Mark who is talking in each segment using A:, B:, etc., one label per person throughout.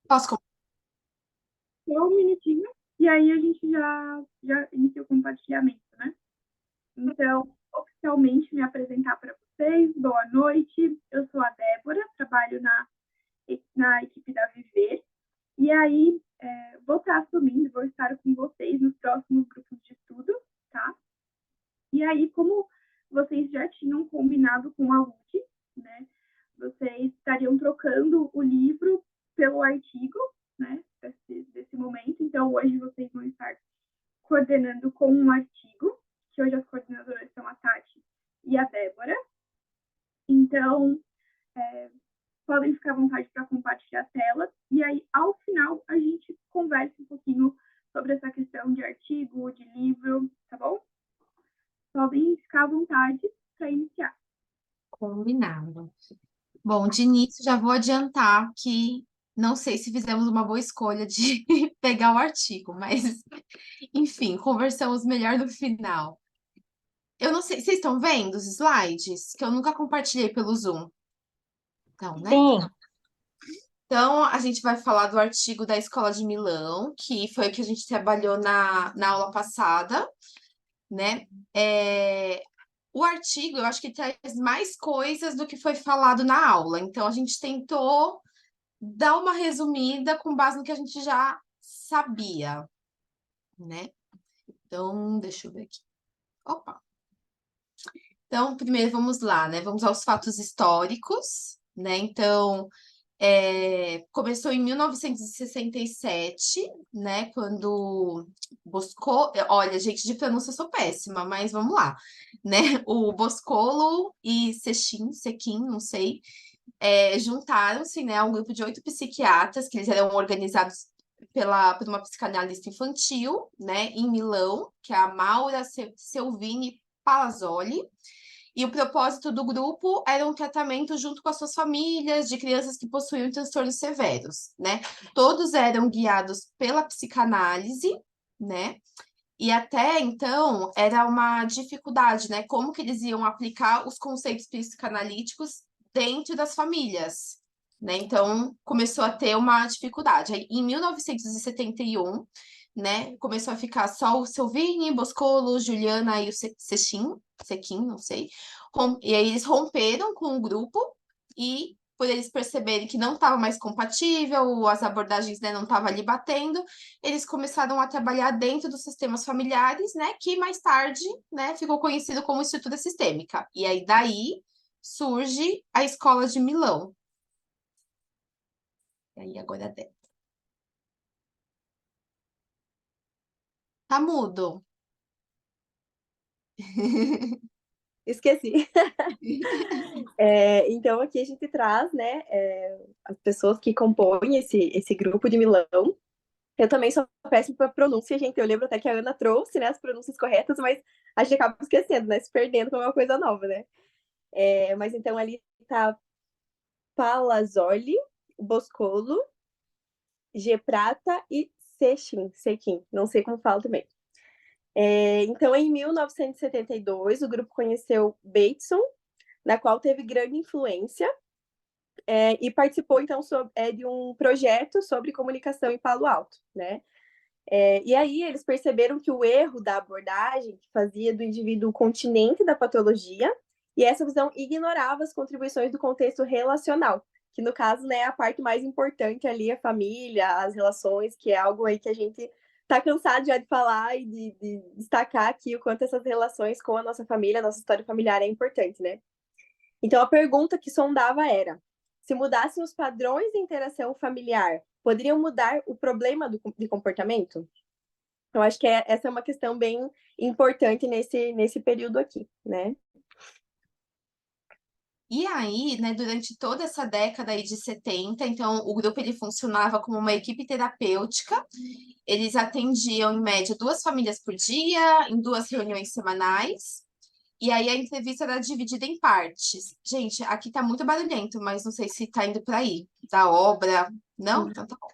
A: Posso...
B: Só um minutinho, e aí a gente já inicia o compartilhamento, né? Então, oficialmente me apresentar para vocês. Boa noite, eu sou a Débora, trabalho na equipe da Viver, e aí vou estar assumindo, vou estar com vocês nos próximos grupos de estudo, tá? E aí, como vocês já tinham combinado com a Lud, né? Vocês estariam trocando o livro pelo artigo, né? Desse momento. Então, hoje vocês vão estar coordenando com um artigo, que hoje as coordenadoras são a Tati e a Débora. Então, podem ficar à vontade para compartilhar a tela. E aí, ao final, a gente conversa um pouquinho sobre essa questão de artigo, de livro, tá bom? Podem ficar à vontade para iniciar.
A: Combinado. Bom, de início já vou adiantar que não sei se fizemos uma boa escolha de pegar o artigo, mas enfim, conversamos melhor no final. Eu não sei, vocês estão vendo os slides? Que eu nunca compartilhei pelo Zoom. Então, né?
B: Sim.
A: Então, a gente vai falar do artigo da Escola de Milão, que foi o que a gente trabalhou na aula passada, né? O artigo, eu acho que traz mais coisas do que foi falado na aula. Então, a gente tentou dar uma resumida com base no que a gente já sabia, né? Então, deixa eu ver aqui. Opa! Então, primeiro vamos lá, né? Vamos aos fatos históricos, né? Então, começou em 1967, né? Quando Bosco... Olha, gente, de pronúncia eu sou péssima, mas vamos lá, né? O Boscolo e Sequin, não sei, juntaram-se, né, a um grupo de 8 psiquiatras, que eles eram organizados por uma psicanalista infantil, né, em Milão, que é a Maura Selvini Palazzoli. E o propósito do grupo era um tratamento junto com as suas famílias de crianças que possuíam transtornos severos, né? Todos eram guiados pela psicanálise, né? E até então era uma dificuldade, né? Como que eles iam aplicar os conceitos psicanalíticos dentro das famílias, né? Então começou a ter uma dificuldade. Aí, em 1971, né, começou a ficar só o Silvini, Boscolo, Juliana e o Sequin, não sei. E aí eles romperam com o grupo e por eles perceberem que não estava mais compatível, as abordagens, né, não estavam ali batendo, eles começaram a trabalhar dentro dos sistemas familiares, né, que mais tarde, né, ficou conhecido como estrutura sistêmica. E aí daí surge a Escola de Milão. E aí agora tá mudo.
C: Esqueci. Então, aqui a gente traz, né, as pessoas que compõem esse grupo de Milão. Eu também sou péssima para pronúncia, gente. Eu lembro até que a Ana trouxe, né, as pronúncias corretas, mas a gente acaba esquecendo, né, se perdendo como uma coisa nova, né? Mas então ali tá Palazzoli, Boscolo, G. Prata e Sequin. Não sei como fala também. Então, em 1972, o grupo conheceu Bateson, na qual teve grande influência, e participou, então, de um projeto sobre comunicação em Palo Alto, né? E aí eles perceberam que o erro da abordagem que fazia do indivíduo o continente da patologia, e essa visão ignorava as contribuições do contexto relacional, que no caso, né, é a parte mais importante ali, a família, as relações, que é algo aí que a gente tá cansado já de falar e de destacar aqui o quanto essas relações com a nossa família, a nossa história familiar é importante, né? Então, a pergunta que sondava era: se mudassem os padrões de interação familiar, poderiam mudar o problema de comportamento? Eu acho que essa é uma questão bem importante nesse período aqui, né?
A: E aí, né, durante toda essa década aí de 70, então o grupo ele funcionava como uma equipe terapêutica. Eles atendiam em média 2 famílias por dia, em 2 reuniões semanais. E aí a entrevista era dividida em partes. Gente, aqui tá muito barulhento, mas não sei se tá indo para aí. Da obra. Não? Então tá bom.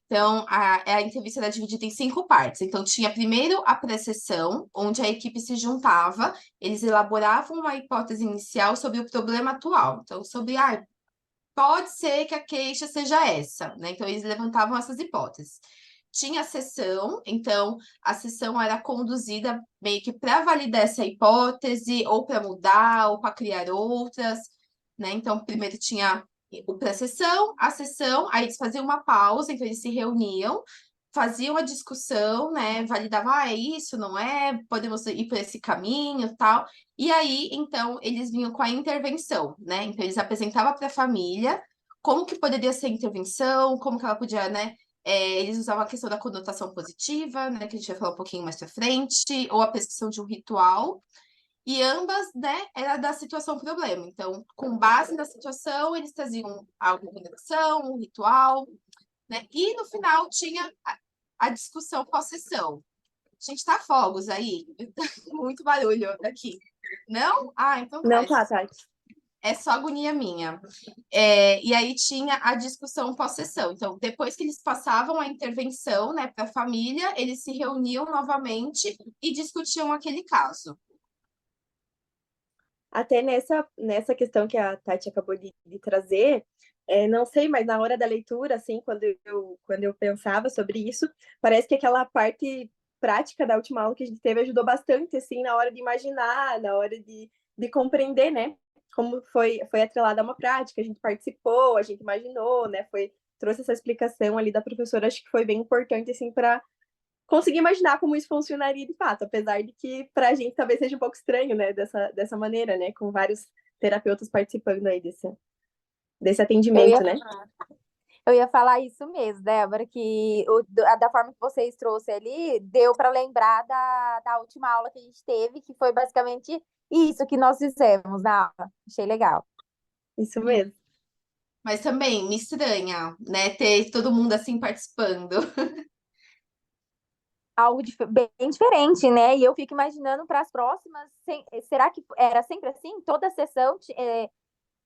A: Então, a entrevista era dividida em 5 partes. Então, tinha primeiro a pré-sessão, onde a equipe se juntava, eles elaboravam uma hipótese inicial sobre o problema atual. Então, sobre pode ser que a queixa seja essa, né? Então, eles levantavam essas hipóteses. Tinha a sessão, então a sessão era conduzida meio que para validar essa hipótese, ou para mudar, ou para criar outras, né? Então, primeiro tinha o pré-sessão, a sessão, aí eles faziam uma pausa, então eles se reuniam, faziam a discussão, né? Validavam, é isso, não é? Podemos ir por esse caminho, tal. E aí, então, eles vinham com a intervenção, né? Então, eles apresentavam para a família como que poderia ser a intervenção, como que ela podia, né? Eles usavam a questão da conotação positiva, né? Que a gente vai falar um pouquinho mais para frente, ou a prescrição de um ritual. E ambas, né, era da situação problema. Então, com base na situação, eles traziam alguma conexão, um ritual, né? E no final tinha a discussão pós-sessão. Gente, tá fogos aí? Muito barulho aqui. Não? Ah, então tá.
C: Não tá, Tati.
A: É só agonia minha. E aí tinha a discussão pós-sessão. Então, depois que eles passavam a intervenção, né, para a família, eles se reuniam novamente e discutiam aquele caso.
C: Até nessa questão que a Tati acabou de trazer, não sei, mas na hora da leitura, assim, quando eu pensava sobre isso, parece que aquela parte prática da última aula que a gente teve ajudou bastante, assim, na hora de imaginar, na hora de compreender, né? Como foi atrelada a uma prática, a gente participou, a gente imaginou, né? Trouxe essa explicação ali da professora, acho que foi bem importante, assim, para conseguir imaginar como isso funcionaria de fato, apesar de que para a gente talvez seja um pouco estranho, né, dessa maneira, né, com vários terapeutas participando aí desse atendimento, né?
D: Eu ia falar isso mesmo, Débora, que da forma que vocês trouxeram ali, deu para lembrar da última aula que a gente teve, que foi basicamente isso que nós fizemos na aula. Achei legal.
C: Isso mesmo.
A: Mas também me estranha, né, ter todo mundo assim participando.
D: Algo bem diferente, né? E eu fico imaginando para as próximas, será que era sempre assim? Toda sessão,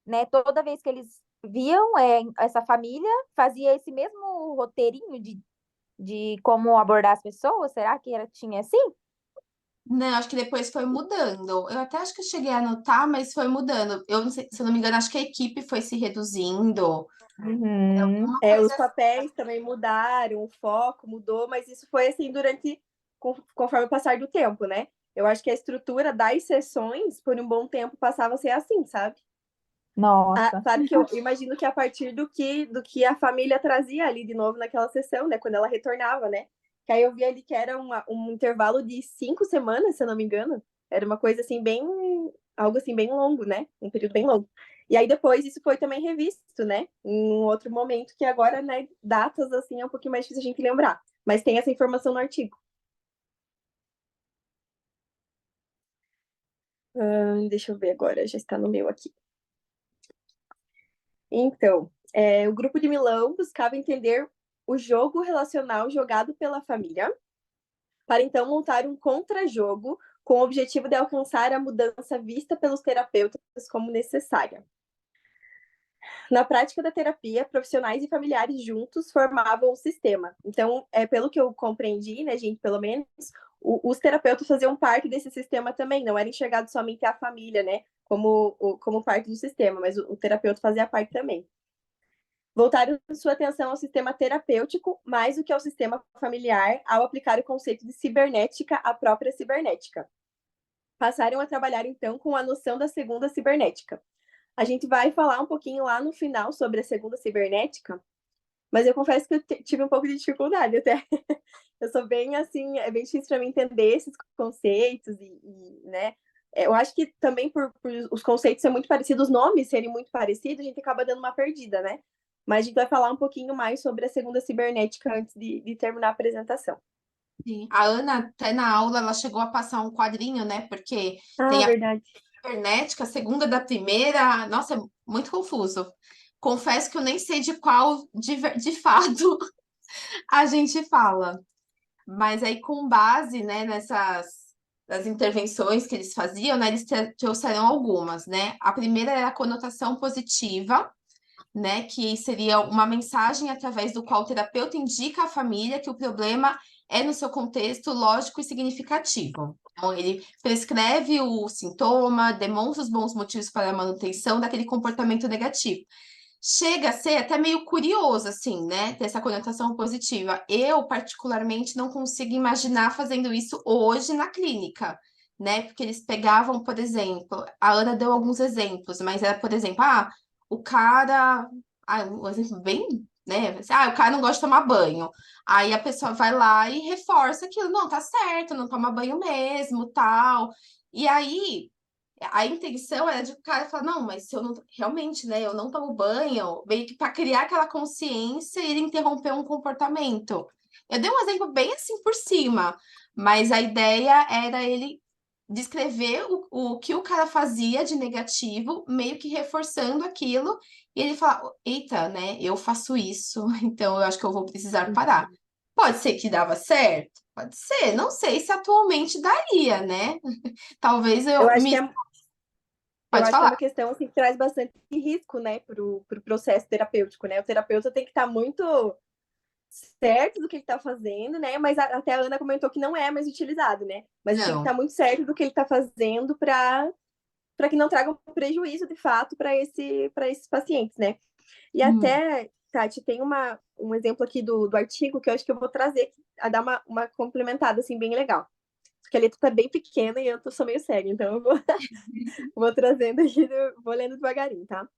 D: né? Toda vez que eles viam essa família, fazia esse mesmo roteirinho de como abordar as pessoas? Será que tinha assim?
A: Não, acho que depois foi mudando. Eu até acho que eu cheguei a anotar, mas foi mudando. Eu não sei, se eu não me engano, acho que a equipe foi se reduzindo.
D: Uhum.
A: Uma
C: Os
A: coisa
C: papéis também mudaram, o foco mudou, mas isso foi assim conforme o passar do tempo, né? Eu acho que a estrutura das sessões, por um bom tempo, passava a ser assim, sabe?
D: Nossa.
C: Claro que eu imagino que a partir do que a família trazia ali de novo naquela sessão, né? Quando ela retornava, né? Que aí eu vi ali que era um intervalo de 5 semanas, se eu não me engano. Era uma coisa assim, algo assim, bem longo, né? Um período bem longo. E aí depois isso foi também revisto, né? Em um outro momento, que agora, né, datas assim é um pouquinho mais difícil a gente lembrar. Mas tem essa informação no artigo. Deixa eu ver agora, já está no meu aqui. Então, o grupo de Milão buscava entender o jogo relacional jogado pela família, para então montar um contrajogo com o objetivo de alcançar a mudança vista pelos terapeutas como necessária. Na prática da terapia, profissionais e familiares juntos formavam o sistema. Então, pelo que eu compreendi, né, gente, pelo menos, os terapeutas faziam parte desse sistema também, não era enxergado somente a família, né, como parte do sistema, mas o terapeuta fazia parte também. Voltaram sua atenção ao sistema terapêutico mais do que ao sistema familiar, ao aplicar o conceito de cibernética à própria cibernética. Passaram a trabalhar, então, com a noção da segunda cibernética. A gente vai falar um pouquinho lá no final sobre a segunda cibernética, mas eu confesso que eu tive um pouco de dificuldade até. Eu sou bem, assim, é bem difícil para mim entender esses conceitos né? Eu acho que também por os conceitos serem muito parecidos, os nomes serem muito parecidos, a gente acaba dando uma perdida, né? Mas a gente vai falar um pouquinho mais sobre a segunda cibernética antes de terminar a apresentação.
A: Sim. A Ana, até na aula, ela chegou a passar um quadrinho, né? Porque tem a
C: Verdade.
A: cibernética, a segunda da primeira. Nossa, é muito confuso. Confesso que eu nem sei de qual de fato a gente fala. Mas aí, com base, né, das intervenções que eles faziam, né, eles trouxeram algumas, né? A primeira era a conotação positiva, né, que seria uma mensagem através do qual o terapeuta indica à família que o problema é no seu contexto lógico e significativo. Então, ele prescreve o sintoma, demonstra os bons motivos para a manutenção daquele comportamento negativo. chega a ser até meio curioso, assim, né? Ter essa conotação positiva. Eu, particularmente, não consigo imaginar fazendo isso hoje na clínica, né? Porque eles pegavam, por exemplo, a Ana deu alguns exemplos, mas era, por exemplo, o cara. Um exemplo bem, né? O cara não gosta de tomar banho. Aí a pessoa vai lá e reforça aquilo. Não, tá certo, não toma banho mesmo, tal. E aí a intenção era de o cara falar, não, mas se eu não, realmente, né, eu não tomo banho, meio que para criar aquela consciência e ele interromper um comportamento. Eu dei um exemplo bem assim por cima, mas a ideia era ele descrever o que o cara fazia de negativo, meio que reforçando aquilo, e ele fala, eita, né, eu faço isso, então eu acho que eu vou precisar parar. Pode ser que dava certo? Pode ser, não sei se atualmente daria, né? Talvez
C: Eu
A: eu
C: acho que
A: me.
C: é, eu
A: Pode
C: acho que é
A: falar.
C: uma questão assim, que traz bastante risco, né, pro processo terapêutico, né? O terapeuta tem que estar muito certo do que ele está fazendo, né? Mas até a Ana comentou que não é mais utilizado, né? Mas ele tem que
A: Não,
C: estar muito certo do que ele está fazendo para que não traga um prejuízo de fato para esses pacientes, né? E
A: hum,
C: até, Tati, tem um exemplo aqui do artigo que eu acho que eu vou trazer a dar uma complementada assim bem legal. Porque a letra tá bem pequena e sou meio cega, então eu vou trazendo aqui, vou lendo devagarinho, tá?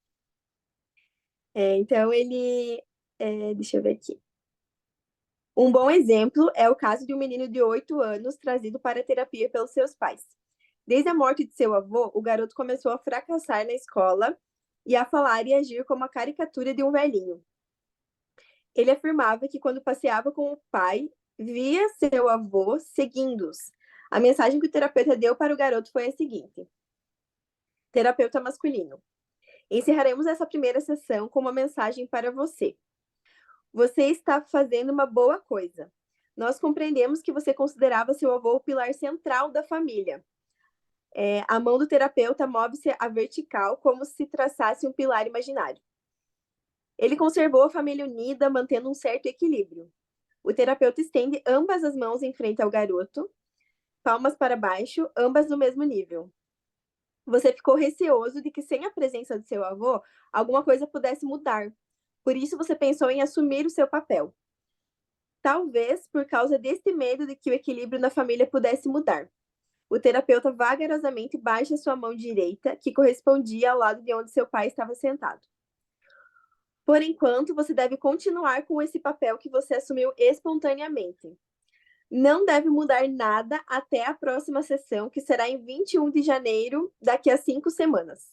C: Então deixa eu ver aqui. Um bom exemplo é o caso de um menino de 8 anos trazido para a terapia pelos seus pais. Desde a morte de seu avô, o garoto começou a fracassar na escola e a falar e agir como a caricatura de um velhinho. Ele afirmava que quando passeava com o pai, via seu avô seguindo-os. A mensagem que o terapeuta deu para o garoto foi a seguinte: terapeuta masculino. Encerraremos essa primeira sessão com uma mensagem para você. Você está fazendo uma boa coisa. Nós compreendemos que você considerava seu avô o pilar central da família. A mão do terapeuta move-se à vertical, como se traçasse um pilar imaginário. Ele conservou a família unida, mantendo um certo equilíbrio. O terapeuta estende ambas as mãos em frente ao garoto, palmas para baixo, ambas no mesmo nível. Você ficou receoso de que, sem a presença do seu avô, alguma coisa pudesse mudar. Por isso, você pensou em assumir o seu papel. Talvez por causa desse medo de que o equilíbrio na família pudesse mudar. O terapeuta vagarosamente baixa sua mão direita, que correspondia ao lado de onde seu pai estava sentado. Por enquanto, você deve continuar com esse papel que você assumiu espontaneamente. Não deve mudar nada até a próxima sessão, que será em 21 de janeiro, daqui a 5 semanas.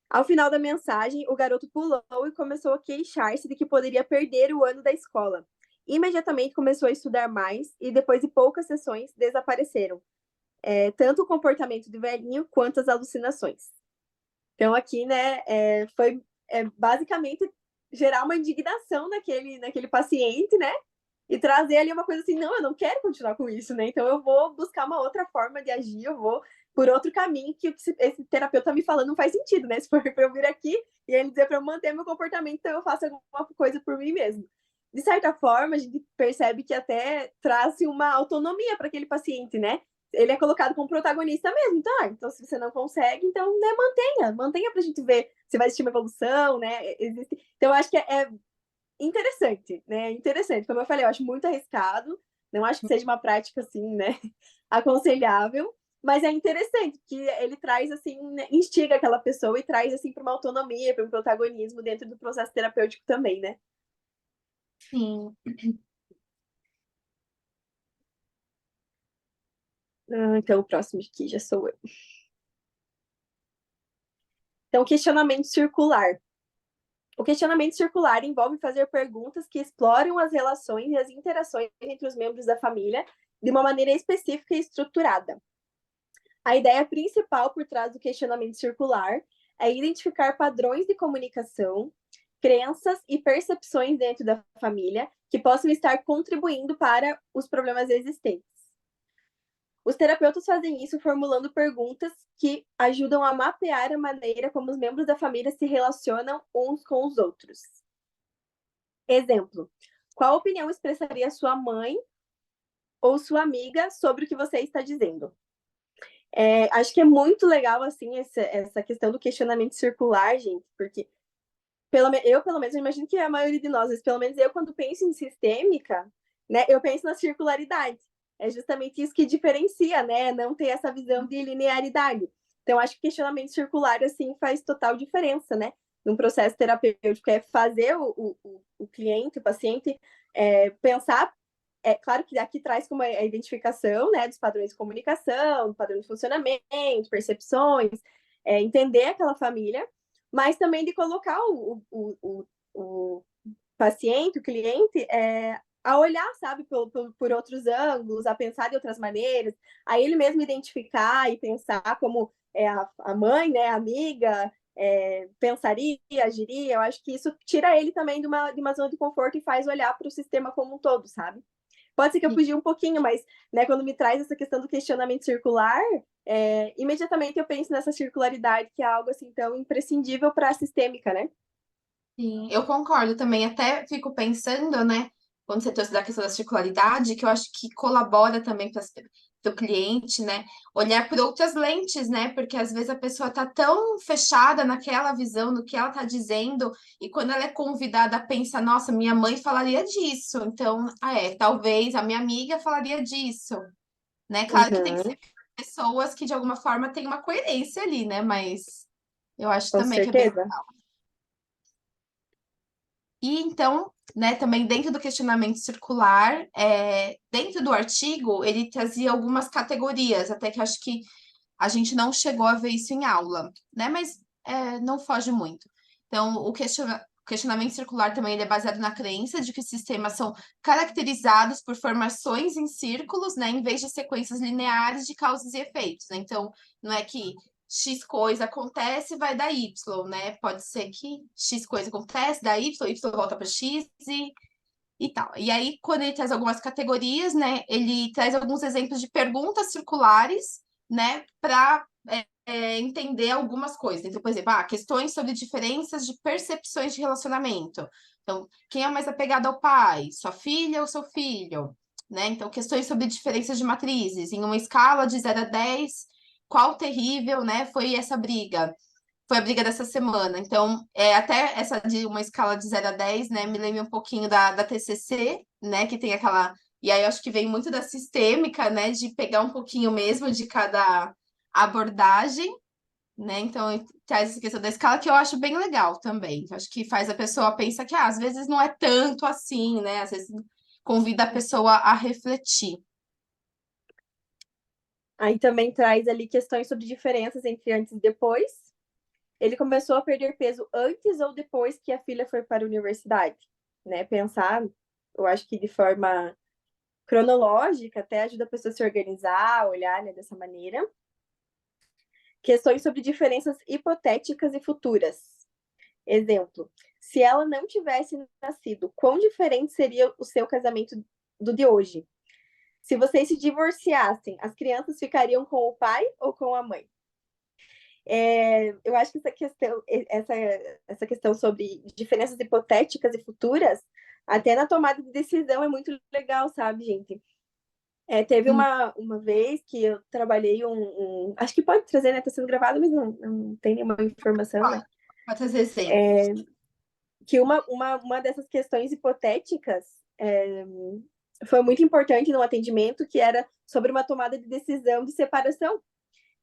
C: Ao final da mensagem, o garoto pulou e começou a queixar-se de que poderia perder o ano da escola. Imediatamente começou a estudar mais e, depois de poucas sessões, desapareceram. Tanto o comportamento do velhinho quanto as alucinações. Então, aqui, né, foi basicamente gerar uma indignação naquele paciente, né? E trazer ali uma coisa assim, não, eu não quero continuar com isso, né? Então eu vou buscar uma outra forma de agir, eu vou por outro caminho que esse terapeuta tá me falando não faz sentido, né? Se for para eu vir aqui e ele dizer para eu manter meu comportamento, então eu faço alguma coisa por mim mesmo. De certa forma, a gente percebe que até traz uma autonomia para aquele paciente, né? Ele é colocado como protagonista mesmo. Então se você não consegue, então né, mantenha para a gente ver se vai existir uma evolução, né? Então eu acho que é interessante, né? Interessante. Como eu falei, eu acho muito arriscado. Não acho que seja uma prática assim, né? Aconselhável. Mas é interessante que ele traz assim, né, instiga aquela pessoa e traz assim para uma autonomia, para um protagonismo dentro do processo terapêutico também, né?
A: sim.
C: Então o próximo aqui já sou eu. Então, questionamento circular. O questionamento circular envolve fazer perguntas que exploram as relações e as interações entre os membros da família de uma maneira específica e estruturada. A ideia principal por trás do questionamento circular é identificar padrões de comunicação, crenças e percepções dentro da família que possam estar contribuindo para os problemas existentes. Os terapeutas fazem isso formulando perguntas que ajudam a mapear a maneira como os membros da família se relacionam uns com os outros. Exemplo: qual opinião expressaria sua mãe ou sua amiga sobre o que você está dizendo? Acho que é muito legal assim essa questão do questionamento circular, gente, porque Eu, pelo menos, eu imagino que a maioria de nós, mas pelo menos eu, quando penso em sistêmica, né, eu penso na circularidade. É justamente isso que diferencia, né? Não ter essa visão de linearidade. Então, acho que o questionamento circular, assim, faz total diferença, né? Num processo terapêutico, é fazer o cliente, o paciente, pensar. É claro que aqui traz como a identificação, né, dos padrões de comunicação, do padrão de funcionamento, percepções, entender aquela família, mas também de colocar o paciente, o cliente, a olhar, sabe, por outros ângulos, a pensar de outras maneiras, a ele mesmo identificar e pensar como a mãe, né, a amiga, pensaria, agiria. Eu acho que isso tira ele também de uma zona de conforto e faz olhar para o sistema como um todo, sabe? Pode ser que eu fugi um pouquinho, mas né, quando me traz essa questão do questionamento circular, imediatamente eu penso nessa circularidade, que é algo assim tão imprescindível para a sistêmica, né?
A: Sim, eu concordo também. Até fico pensando, né, quando você trouxe da questão da circularidade, que eu acho que colabora também para o cliente, né, olhar por outras lentes, né, porque às vezes a pessoa tá tão fechada naquela visão, no que ela tá dizendo, e quando ela é convidada, pensa, nossa, minha mãe falaria disso, então, talvez a minha amiga falaria disso, né? Claro que tem que
C: Uhum,
A: ser pessoas que de alguma forma têm uma coerência ali, né, mas eu acho
C: com
A: também que é bem.
C: certeza.
A: E então, né, também dentro do questionamento circular, dentro do artigo, ele trazia algumas categorias, até que eu acho que a gente não chegou a ver isso em aula, né? Mas não foge muito. Então, questionamento circular também ele é baseado na crença de que os sistemas são caracterizados por formações em círculos, né, em vez de sequências lineares de causas e efeitos, né? Então, não é que X coisa acontece e vai dar Y, né? Pode ser que X coisa acontece, dá Y, Y volta para X e tal. E aí, quando ele traz algumas categorias, né, ele traz alguns exemplos de perguntas circulares, né, para entender algumas coisas. Então, por exemplo, questões sobre diferenças de percepções de relacionamento. Então, quem é mais apegado ao pai? Sua filha ou seu filho? Né? Então, questões sobre diferenças de matrizes. Em uma escala de 0 a 10, qual terrível, né, foi essa briga? Foi a briga dessa semana. Então, até essa de uma escala de 0 a 10, né, me lembra um pouquinho da TCC, né, que tem aquela. E aí, eu acho que vem muito da sistêmica, né, de pegar um pouquinho mesmo de cada abordagem, né? Então, traz essa questão da escala que eu acho bem legal também. Eu acho que faz a pessoa pensar que às vezes não é tanto assim, né? Às vezes convida a pessoa a refletir.
C: Aí também traz ali questões sobre diferenças entre antes e depois. Ele começou a perder peso antes ou depois que a filha foi para a universidade, né? Pensar, eu acho que de forma cronológica até ajuda a pessoa a se organizar, olhar, né, dessa maneira. Questões sobre diferenças hipotéticas e futuras. Exemplo, se ela não tivesse nascido, quão diferente seria o seu casamento do de hoje? Se vocês se divorciassem, as crianças ficariam com o pai ou com a mãe? Eu acho que essa questão sobre diferenças hipotéticas e futuras, até na tomada de decisão, é muito legal, sabe, gente? Teve
A: Sim,
C: uma vez que eu trabalhei acho que pode trazer, né? Tá sendo gravado, mas não tem nenhuma informação, né?
A: pode trazer exemplos.
C: Que uma dessas questões hipotéticas foi muito importante no atendimento, que era sobre uma tomada de decisão de separação.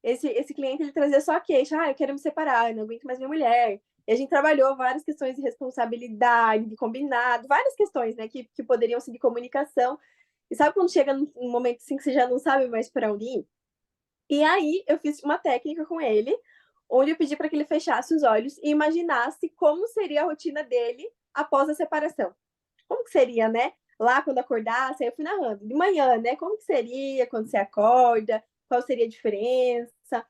C: Esse cliente, ele trazia só a queixa, eu quero me separar, eu não aguento mais minha mulher. E a gente trabalhou várias questões de responsabilidade, de combinado, várias questões, né, que poderiam ser de comunicação. E sabe quando chega num momento assim que você já não sabe mais para onde ir? E aí eu fiz uma técnica com ele, onde eu pedi para que ele fechasse os olhos e imaginasse como seria a rotina dele após a separação. Como que seria, né? Lá quando acordasse, aí eu fui narrando. De manhã, né? Como que seria quando você acorda? Qual seria a diferença?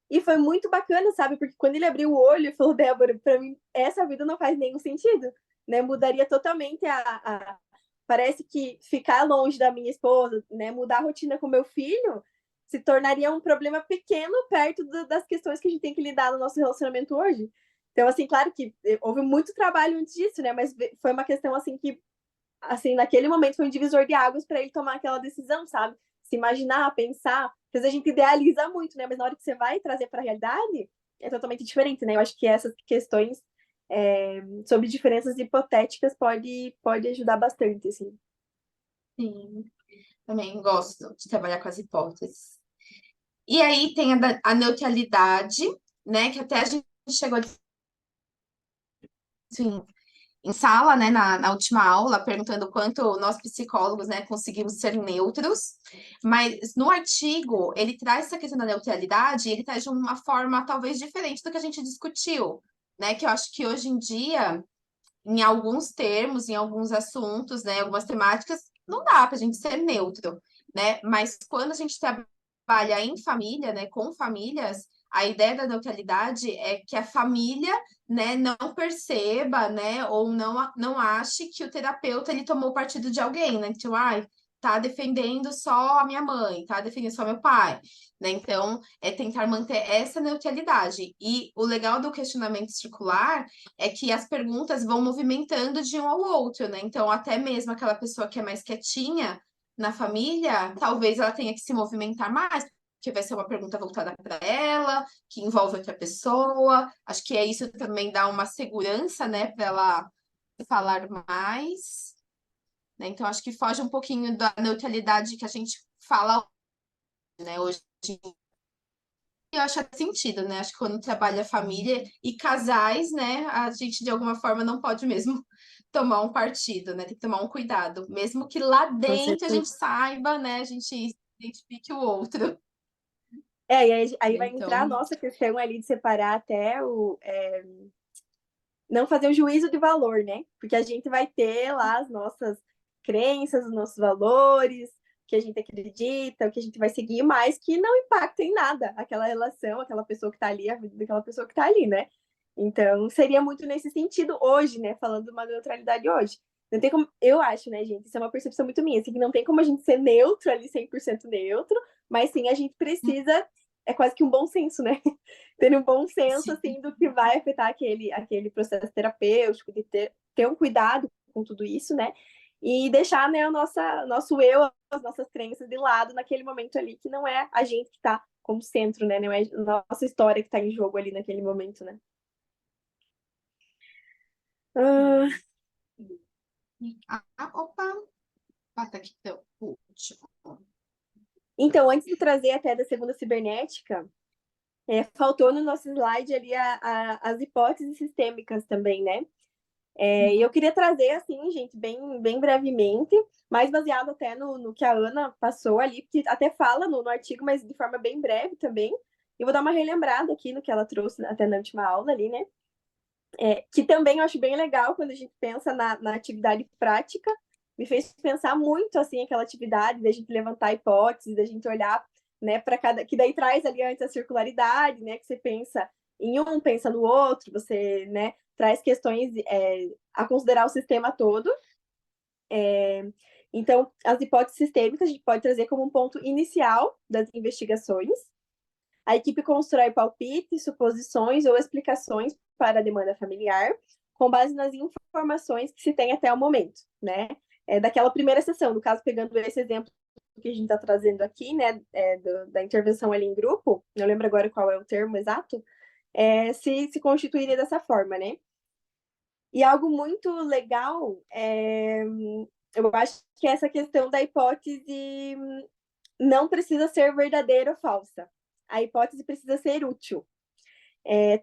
C: E foi muito bacana, sabe? Porque quando ele abriu o olho e falou, Débora, para mim essa vida não faz nenhum sentido, né? Mudaria totalmente Parece que ficar longe da minha esposa, né? Mudar a rotina com meu filho se tornaria um problema pequeno perto das questões que a gente tem que lidar no nosso relacionamento hoje. Então, assim, claro que houve muito trabalho antes disso, né? Mas foi uma questão, assim, que, assim, naquele momento foi um divisor de águas para ele tomar aquela decisão, sabe? Se imaginar, pensar. Às vezes a gente idealiza muito, né? Mas na hora que você vai trazer para a realidade, é totalmente diferente, né? Eu acho que essas questões sobre diferenças hipotéticas pode ajudar bastante, assim.
A: Sim, também gosto de trabalhar com as hipóteses. E aí tem a neutralidade, né? Que até a gente chegou assim, em sala, né, na última aula, perguntando quanto nós psicólogos, né, conseguimos ser neutros, mas no artigo ele traz essa questão da neutralidade, ele traz de uma forma talvez diferente do que a gente discutiu, né, que eu acho que hoje em dia, em alguns termos, em alguns assuntos, né, algumas temáticas, não dá para a gente ser neutro, né, mas quando a gente trabalha em família, né, com famílias, a ideia da neutralidade é que a família, né, não perceba, né, ou não ache que o terapeuta ele tomou partido de alguém, né? Tipo, ai, tá defendendo só a minha mãe, tá defendendo só meu pai, né? Então, é tentar manter essa neutralidade. E o legal do questionamento circular é que as perguntas vão movimentando de um ao outro, né? Então, até mesmo aquela pessoa que é mais quietinha na família, talvez ela tenha que se movimentar mais, que vai ser uma pergunta voltada para ela, que envolve outra pessoa. Acho que é isso também dá uma segurança, né, para ela falar mais, né? Então acho que foge um pouquinho da neutralidade que a gente fala, né, hoje. Eu acho que faz sentido, né? Acho que quando trabalha família e casais, né, a gente de alguma forma não pode mesmo tomar um partido, né? Tem que tomar um cuidado, mesmo que lá
C: Com
A: dentro a
C: certeza.
A: gente saiba, né, a gente identifique o outro.
C: E aí vai entrar a
A: Então,
C: nossa questão ali de separar até não fazer o juízo de valor, né? Porque a gente vai ter lá as nossas crenças, os nossos valores, o que a gente acredita, o que a gente vai seguir, mas que não impacta em nada aquela relação, aquela pessoa que tá ali, a vida daquela pessoa que tá ali, né? Então, seria muito nesse sentido hoje, né? Falando de uma neutralidade hoje. Não tem como, eu acho, né, gente? Isso é uma percepção muito minha, assim, que não tem como a gente ser neutro ali, 100% neutro, mas sim a gente precisa, é quase que um bom senso, né? Ter um bom senso,
A: sim.
C: assim, do que vai afetar aquele processo terapêutico, de ter um cuidado com tudo isso, né? E deixar, né, nosso eu, as nossas crenças de lado naquele momento ali, que não é a gente que está como centro, né? Não é a nossa história que está em jogo ali naquele momento, né? Ah,
A: Opa, tá aqui, então, o último.
C: então, antes de trazer até da segunda cibernética, faltou no nosso slide ali as hipóteses sistêmicas também, né? E eu queria trazer, assim, gente, bem brevemente, mais baseado até no que a Ana passou ali, que até fala no artigo, mas de forma bem breve também. Eu vou dar uma relembrada aqui no que ela trouxe até na última aula ali, né? Que também eu acho bem legal quando a gente pensa na atividade prática. Me fez pensar muito, assim, aquela atividade da gente levantar hipóteses, da gente olhar, né, para cada... Que daí traz ali antes a circularidade, né? Que você pensa em um, pensa no outro, você, né, traz questões a considerar o sistema todo. Então, as hipóteses sistêmicas a gente pode trazer como um ponto inicial das investigações. A equipe constrói palpites, suposições ou explicações para a demanda familiar, com base nas informações que se tem até o momento, né? Daquela primeira sessão, no caso, pegando esse exemplo que a gente está trazendo aqui, né, da intervenção ali em grupo, não lembro agora qual é o termo exato, se constituiria dessa forma, né? E algo muito legal, eu acho que é essa questão da hipótese não precisa ser verdadeira ou falsa. A hipótese precisa ser útil.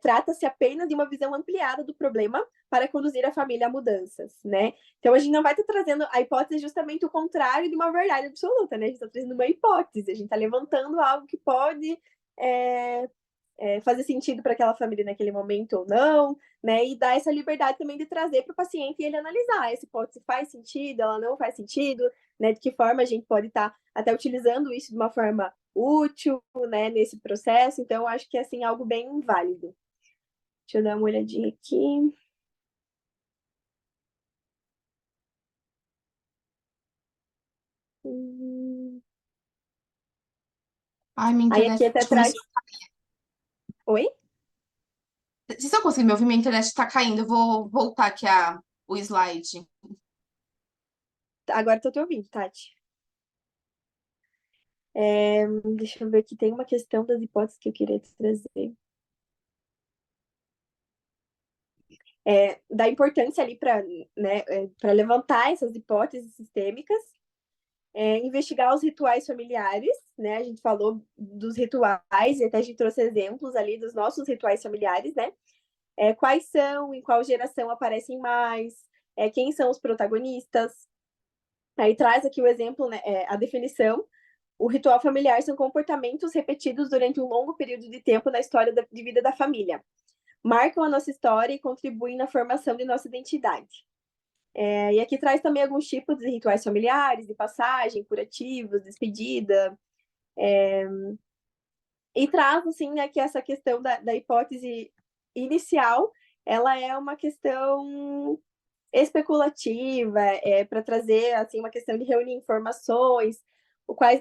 C: Trata-se apenas de uma visão ampliada do problema para conduzir a família a mudanças, né? Então a gente não vai estar trazendo a hipótese justamente o contrário de uma verdade absoluta, né? A gente está trazendo uma hipótese, a gente está levantando algo que pode fazer sentido para aquela família naquele momento ou não, né? E dar essa liberdade também de trazer para o paciente e ele analisar essa hipótese faz sentido, ela não faz sentido, né? De que forma a gente pode estar até utilizando isso de uma forma útil, né? Nesse processo. Então, acho que é assim algo bem válido. Deixa eu dar uma olhadinha aqui.
A: Ai, minha
C: Aí
A: internet
C: aqui até traz.
A: começou.
C: Oi?
A: Se eu conseguir me ouvir, minha internet tá caindo. Eu vou voltar aqui o slide.
C: Agora estou te ouvindo, Tati. Deixa eu ver aqui, tem uma questão das hipóteses que eu queria te trazer. da importância ali para, né, para levantar essas hipóteses sistêmicas, investigar os rituais familiares, né? A gente falou dos rituais e até a gente trouxe exemplos ali dos nossos rituais familiares, né? Quais são, em qual geração aparecem mais, quem são os protagonistas. Aí traz aqui o exemplo, né, a definição. O ritual familiar são comportamentos repetidos durante um longo período de tempo na história de vida da família. Marcam a nossa história e contribuem na formação de nossa identidade. E aqui traz também alguns tipos de rituais familiares, de passagem, curativos, despedida. E traz, assim, né, que essa questão da hipótese inicial, ela é uma questão especulativa, para trazer, assim, uma questão de reunir informações,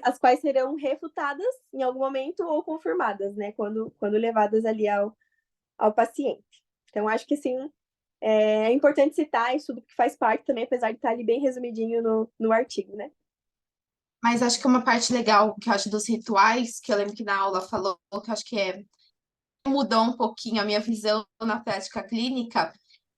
C: as quais serão refutadas em algum momento ou confirmadas, né, quando levadas ali ao paciente. Então, acho que, assim, é importante citar isso tudo que faz parte também, apesar de estar ali bem resumidinho no artigo, né?
A: Mas acho que uma parte legal que eu acho dos rituais, que eu lembro que na aula falou, que eu acho que mudou um pouquinho a minha visão na prática clínica,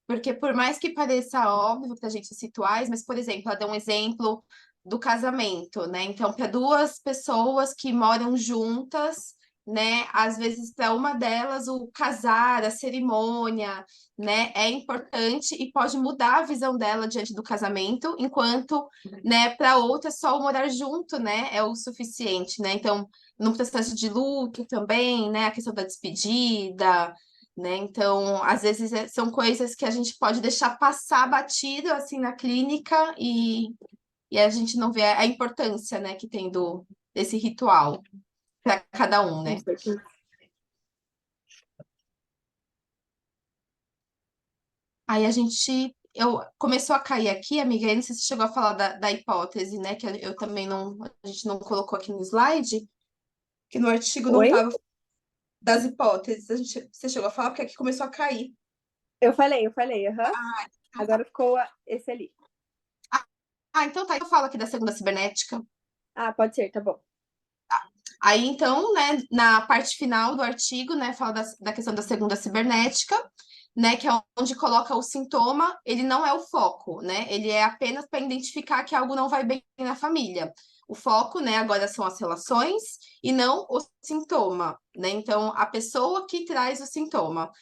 A: porque por mais que pareça óbvio para a gente os rituais, mas, por exemplo, ela deu um exemplo do casamento, né? Então, para duas pessoas que moram juntas, né? Às vezes, para uma delas, o casar, a cerimônia, né? É importante e pode mudar a visão dela diante do casamento, enquanto, né? Para outra, só o morar junto, né? É o suficiente, né? Então, no processo de luto também, né? A questão da despedida, né? Então, às vezes são coisas que a gente pode deixar passar batido assim na clínica e a gente não vê a importância, né, que tem desse ritual para cada um, né? Aí começou a cair aqui, amiga, aí não sei se você chegou a falar da hipótese, né, que eu também não, a gente não colocou aqui no slide, que no artigo não
C: Oi?
A: estava das hipóteses, você chegou a falar porque aqui começou a cair.
C: Eu falei, aham. Agora ficou esse ali.
A: Então tá, eu falo aqui da segunda cibernética.
C: Ah, pode ser, tá bom.
A: Aí, então, né, na parte final do artigo, né, fala da questão da segunda cibernética, né, que é onde coloca o sintoma, ele não é o foco, né, ele é apenas para identificar que algo não vai bem na família. O foco, né, agora são as relações e não o sintoma, né, então a pessoa que traz o sintoma.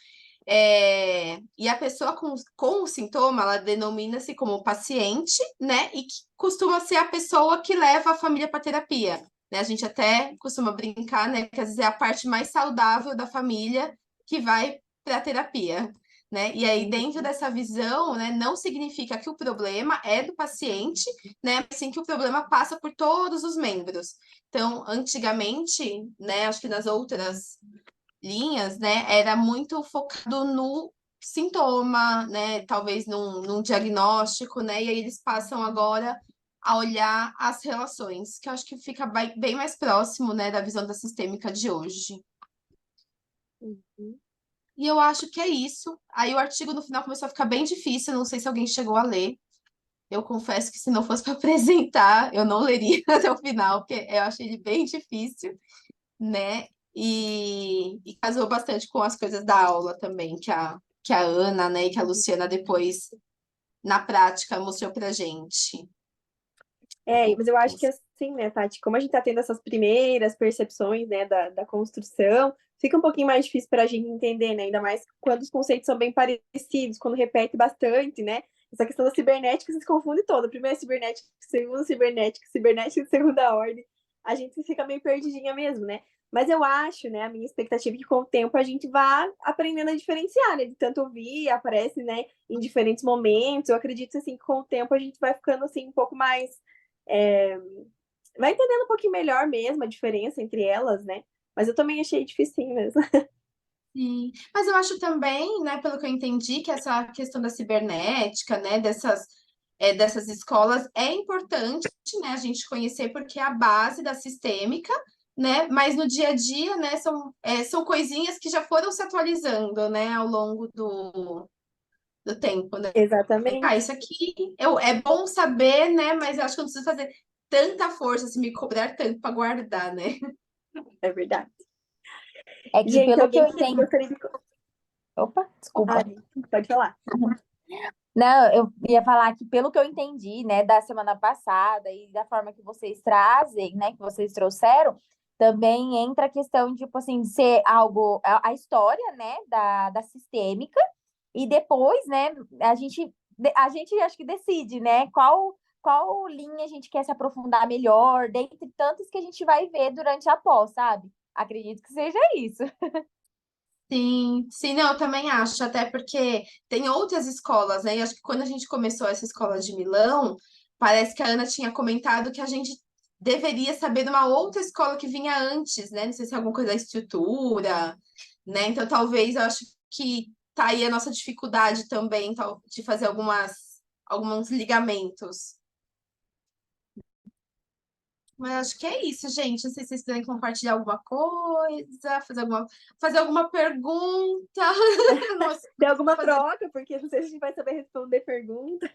A: E a pessoa com o sintoma, ela denomina-se como paciente, né, e que costuma ser a pessoa que leva a família para terapia. Né? A gente até costuma brincar, né, que às vezes é a parte mais saudável da família que vai para a terapia, né? E aí, dentro dessa visão, né, não significa que o problema é do paciente, né, mas sim que o problema passa por todos os membros. Então, antigamente, né, acho que nas outras linhas, né, era muito focado no sintoma, né, talvez num diagnóstico, né, e aí eles passam agora a olhar as relações, que eu acho que fica bem mais próximo, né, da visão da sistêmica de hoje.
C: Uhum.
A: E eu acho que é isso. Aí o artigo no final começou a ficar bem difícil, não sei se alguém chegou a ler. Eu confesso que se não fosse para apresentar, eu não leria até o final, porque eu achei ele bem difícil, né? E casou bastante com as coisas da aula também, que a Ana, né, e que a Luciana depois, na prática, mostrou pra gente.
C: Mas eu acho que assim, né, Tati, como a gente tá tendo essas primeiras percepções, né, da construção, fica um pouquinho mais difícil para a gente entender, né, ainda mais quando os conceitos são bem parecidos, quando repete bastante, né, essa questão da cibernética se confunde toda, primeira cibernética, segunda cibernética, cibernética de segunda ordem, a gente fica meio perdidinha mesmo, né, mas eu acho, né, a minha expectativa é que com o tempo a gente vá aprendendo a diferenciar, né, de tanto ouvir, aparece, né, em diferentes momentos, eu acredito, assim, que com o tempo a gente vai ficando, assim, um pouco mais vai entendendo um pouquinho melhor mesmo a diferença entre elas, né? Mas eu também achei difícil mesmo.
A: Sim, mas eu acho também, né, pelo que eu entendi, que essa questão da cibernética, né, dessas escolas é importante, né, a gente conhecer porque é a base da sistêmica, né, mas no dia a dia, né, são coisinhas que já foram se atualizando, né, ao longo do tempo, né?
C: Exatamente.
A: Isso aqui é bom saber, né, mas eu acho que eu não preciso fazer tanta força, se me cobrar tanto para guardar, né?
C: É verdade.
D: É que
C: Gente,
D: pelo que
C: alguém
D: eu entendi.
C: gostaria de.
D: Opa,
C: Ah,
D: desculpa.
C: Pode falar.
D: Não, eu ia falar que pelo que eu entendi, né, da semana passada e da forma que vocês trazem, né, que vocês trouxeram, também entra a questão de, tipo assim, de ser algo, a história, né, da sistêmica, e depois, né, a gente acho que decide, né, qual linha a gente quer se aprofundar melhor, dentre tantas que a gente vai ver durante a pós, sabe? Acredito que seja isso.
A: Sim, sim, não, eu também acho, até porque tem outras escolas, né? E acho que quando a gente começou essa escola de Milão, parece que a Ana tinha comentado que a gente deveria saber de uma outra escola que vinha antes, né? Não sei se é alguma coisa da estrutura, né? Então talvez eu acho que tá aí a nossa dificuldade também, de fazer alguns ligamentos. Mas acho que é isso, gente. Não sei se vocês querem compartilhar alguma coisa, fazer alguma pergunta. Nossa,
C: Tem alguma
A: fazer...
C: troca? Porque não sei se a gente vai saber responder pergunta.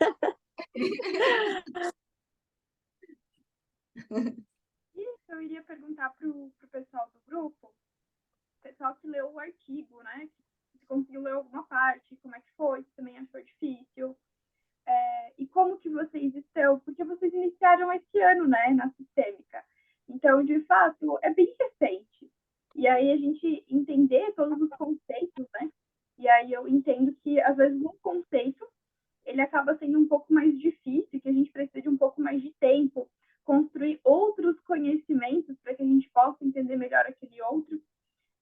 B: E eu iria perguntar pro pessoal do grupo, o pessoal que leu o artigo, né? Se conseguiu ler alguma parte, como é que foi, se também achou difícil. E como que vocês estão, porque vocês iniciaram esse ano, né, na sistêmica. Então, de fato, é bem recente. E aí a gente entender todos os conceitos, né? E aí eu entendo que, às vezes, um conceito, ele acaba sendo um pouco mais difícil, que a gente precisa de um pouco mais de tempo, construir outros conhecimentos para que a gente possa entender melhor aquele outro.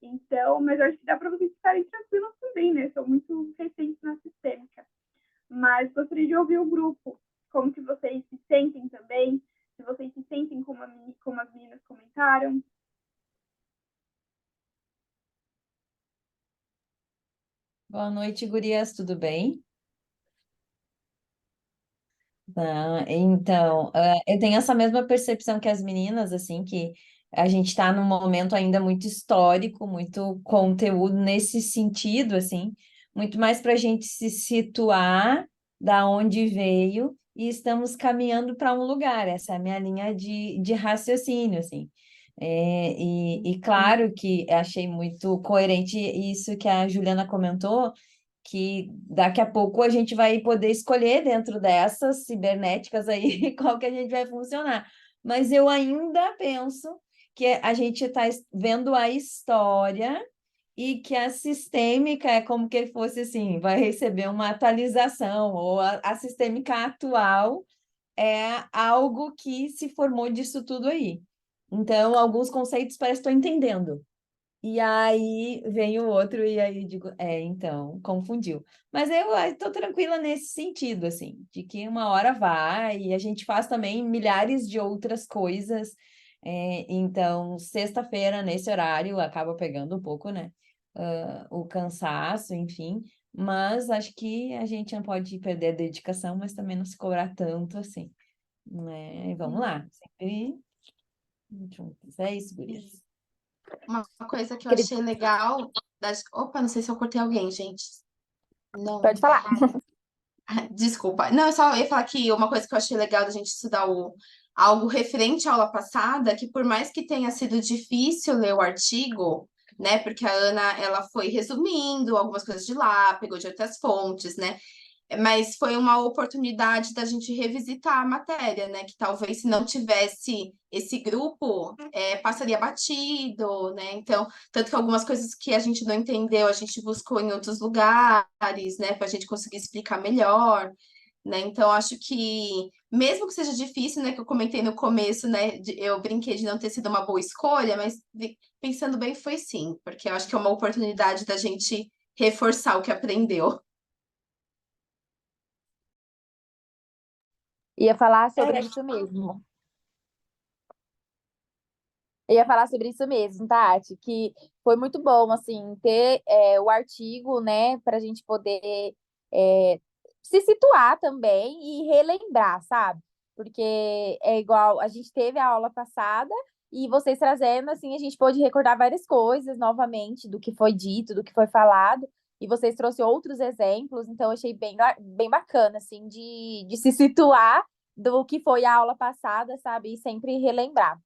B: Então, mas eu acho que dá para vocês ficarem tranquilos também, né? São muito recentes na sistêmica. Mas gostaria de ouvir o grupo, como que vocês se sentem também, se vocês se sentem como as meninas comentaram.
E: Boa noite, gurias, tudo bem? Então, eu tenho essa mesma percepção que as meninas, assim, que a gente está num momento ainda muito histórico, muito conteúdo nesse sentido, assim, muito mais para a gente se situar da onde veio e estamos caminhando para um lugar. Essa é a minha linha de raciocínio, assim. E claro que achei muito coerente isso que a Juliana comentou, que daqui a pouco a gente vai poder escolher dentro dessas cibernéticas aí qual que a gente vai funcionar. Mas eu ainda penso que a gente está vendo a história e que a sistêmica é como que fosse assim, vai receber uma atualização, ou a sistêmica atual é algo que se formou disso tudo aí. Então, alguns conceitos parece que estou entendendo. E aí vem o outro, e aí digo, então, confundiu. Mas eu estou tranquila nesse sentido, assim, de que uma hora vai, e a gente faz também milhares de outras coisas. Então, sexta-feira, nesse horário, acaba pegando um pouco, né? O cansaço, enfim. Mas acho que a gente não pode perder a dedicação, mas também não se cobrar tanto assim, né? E vamos lá, sempre juntos. É isso, gurias.
A: Uma coisa que eu
D: Queria-
A: achei legal. Opa, não sei se eu cortei alguém, gente. Não.
D: Pode falar.
A: Desculpa. Não, eu só ia falar que uma coisa que eu achei legal da gente estudar algo referente à aula passada, que por mais que tenha sido difícil ler o artigo, né? Porque a Ana, ela foi resumindo algumas coisas de lá, pegou de outras fontes, né? Mas foi uma oportunidade da gente revisitar a matéria, né? Que talvez se não tivesse esse grupo, passaria batido, né? Então, tanto que algumas coisas que a gente não entendeu, a gente buscou em outros lugares, né? Para a gente conseguir explicar melhor, né? Então, acho que, mesmo que seja difícil, né? Que eu comentei no começo, né? Eu brinquei de não ter sido uma boa escolha, mas pensando bem, foi sim, porque eu acho que é uma oportunidade da gente reforçar o que aprendeu.
D: Ia falar sobre
C: É,
D: isso mesmo. Eu ia falar sobre isso mesmo, Tati, que foi muito bom, assim, ter o artigo, né, para a gente poder é, se situar também e relembrar, sabe? Porque é igual, a gente teve a aula passada e vocês trazendo, assim, a gente pôde recordar várias coisas novamente do que foi dito, do que foi falado, e vocês trouxeram outros exemplos, então eu achei bem bacana, assim, de se situar do que foi a aula passada, sabe? E sempre relembrar.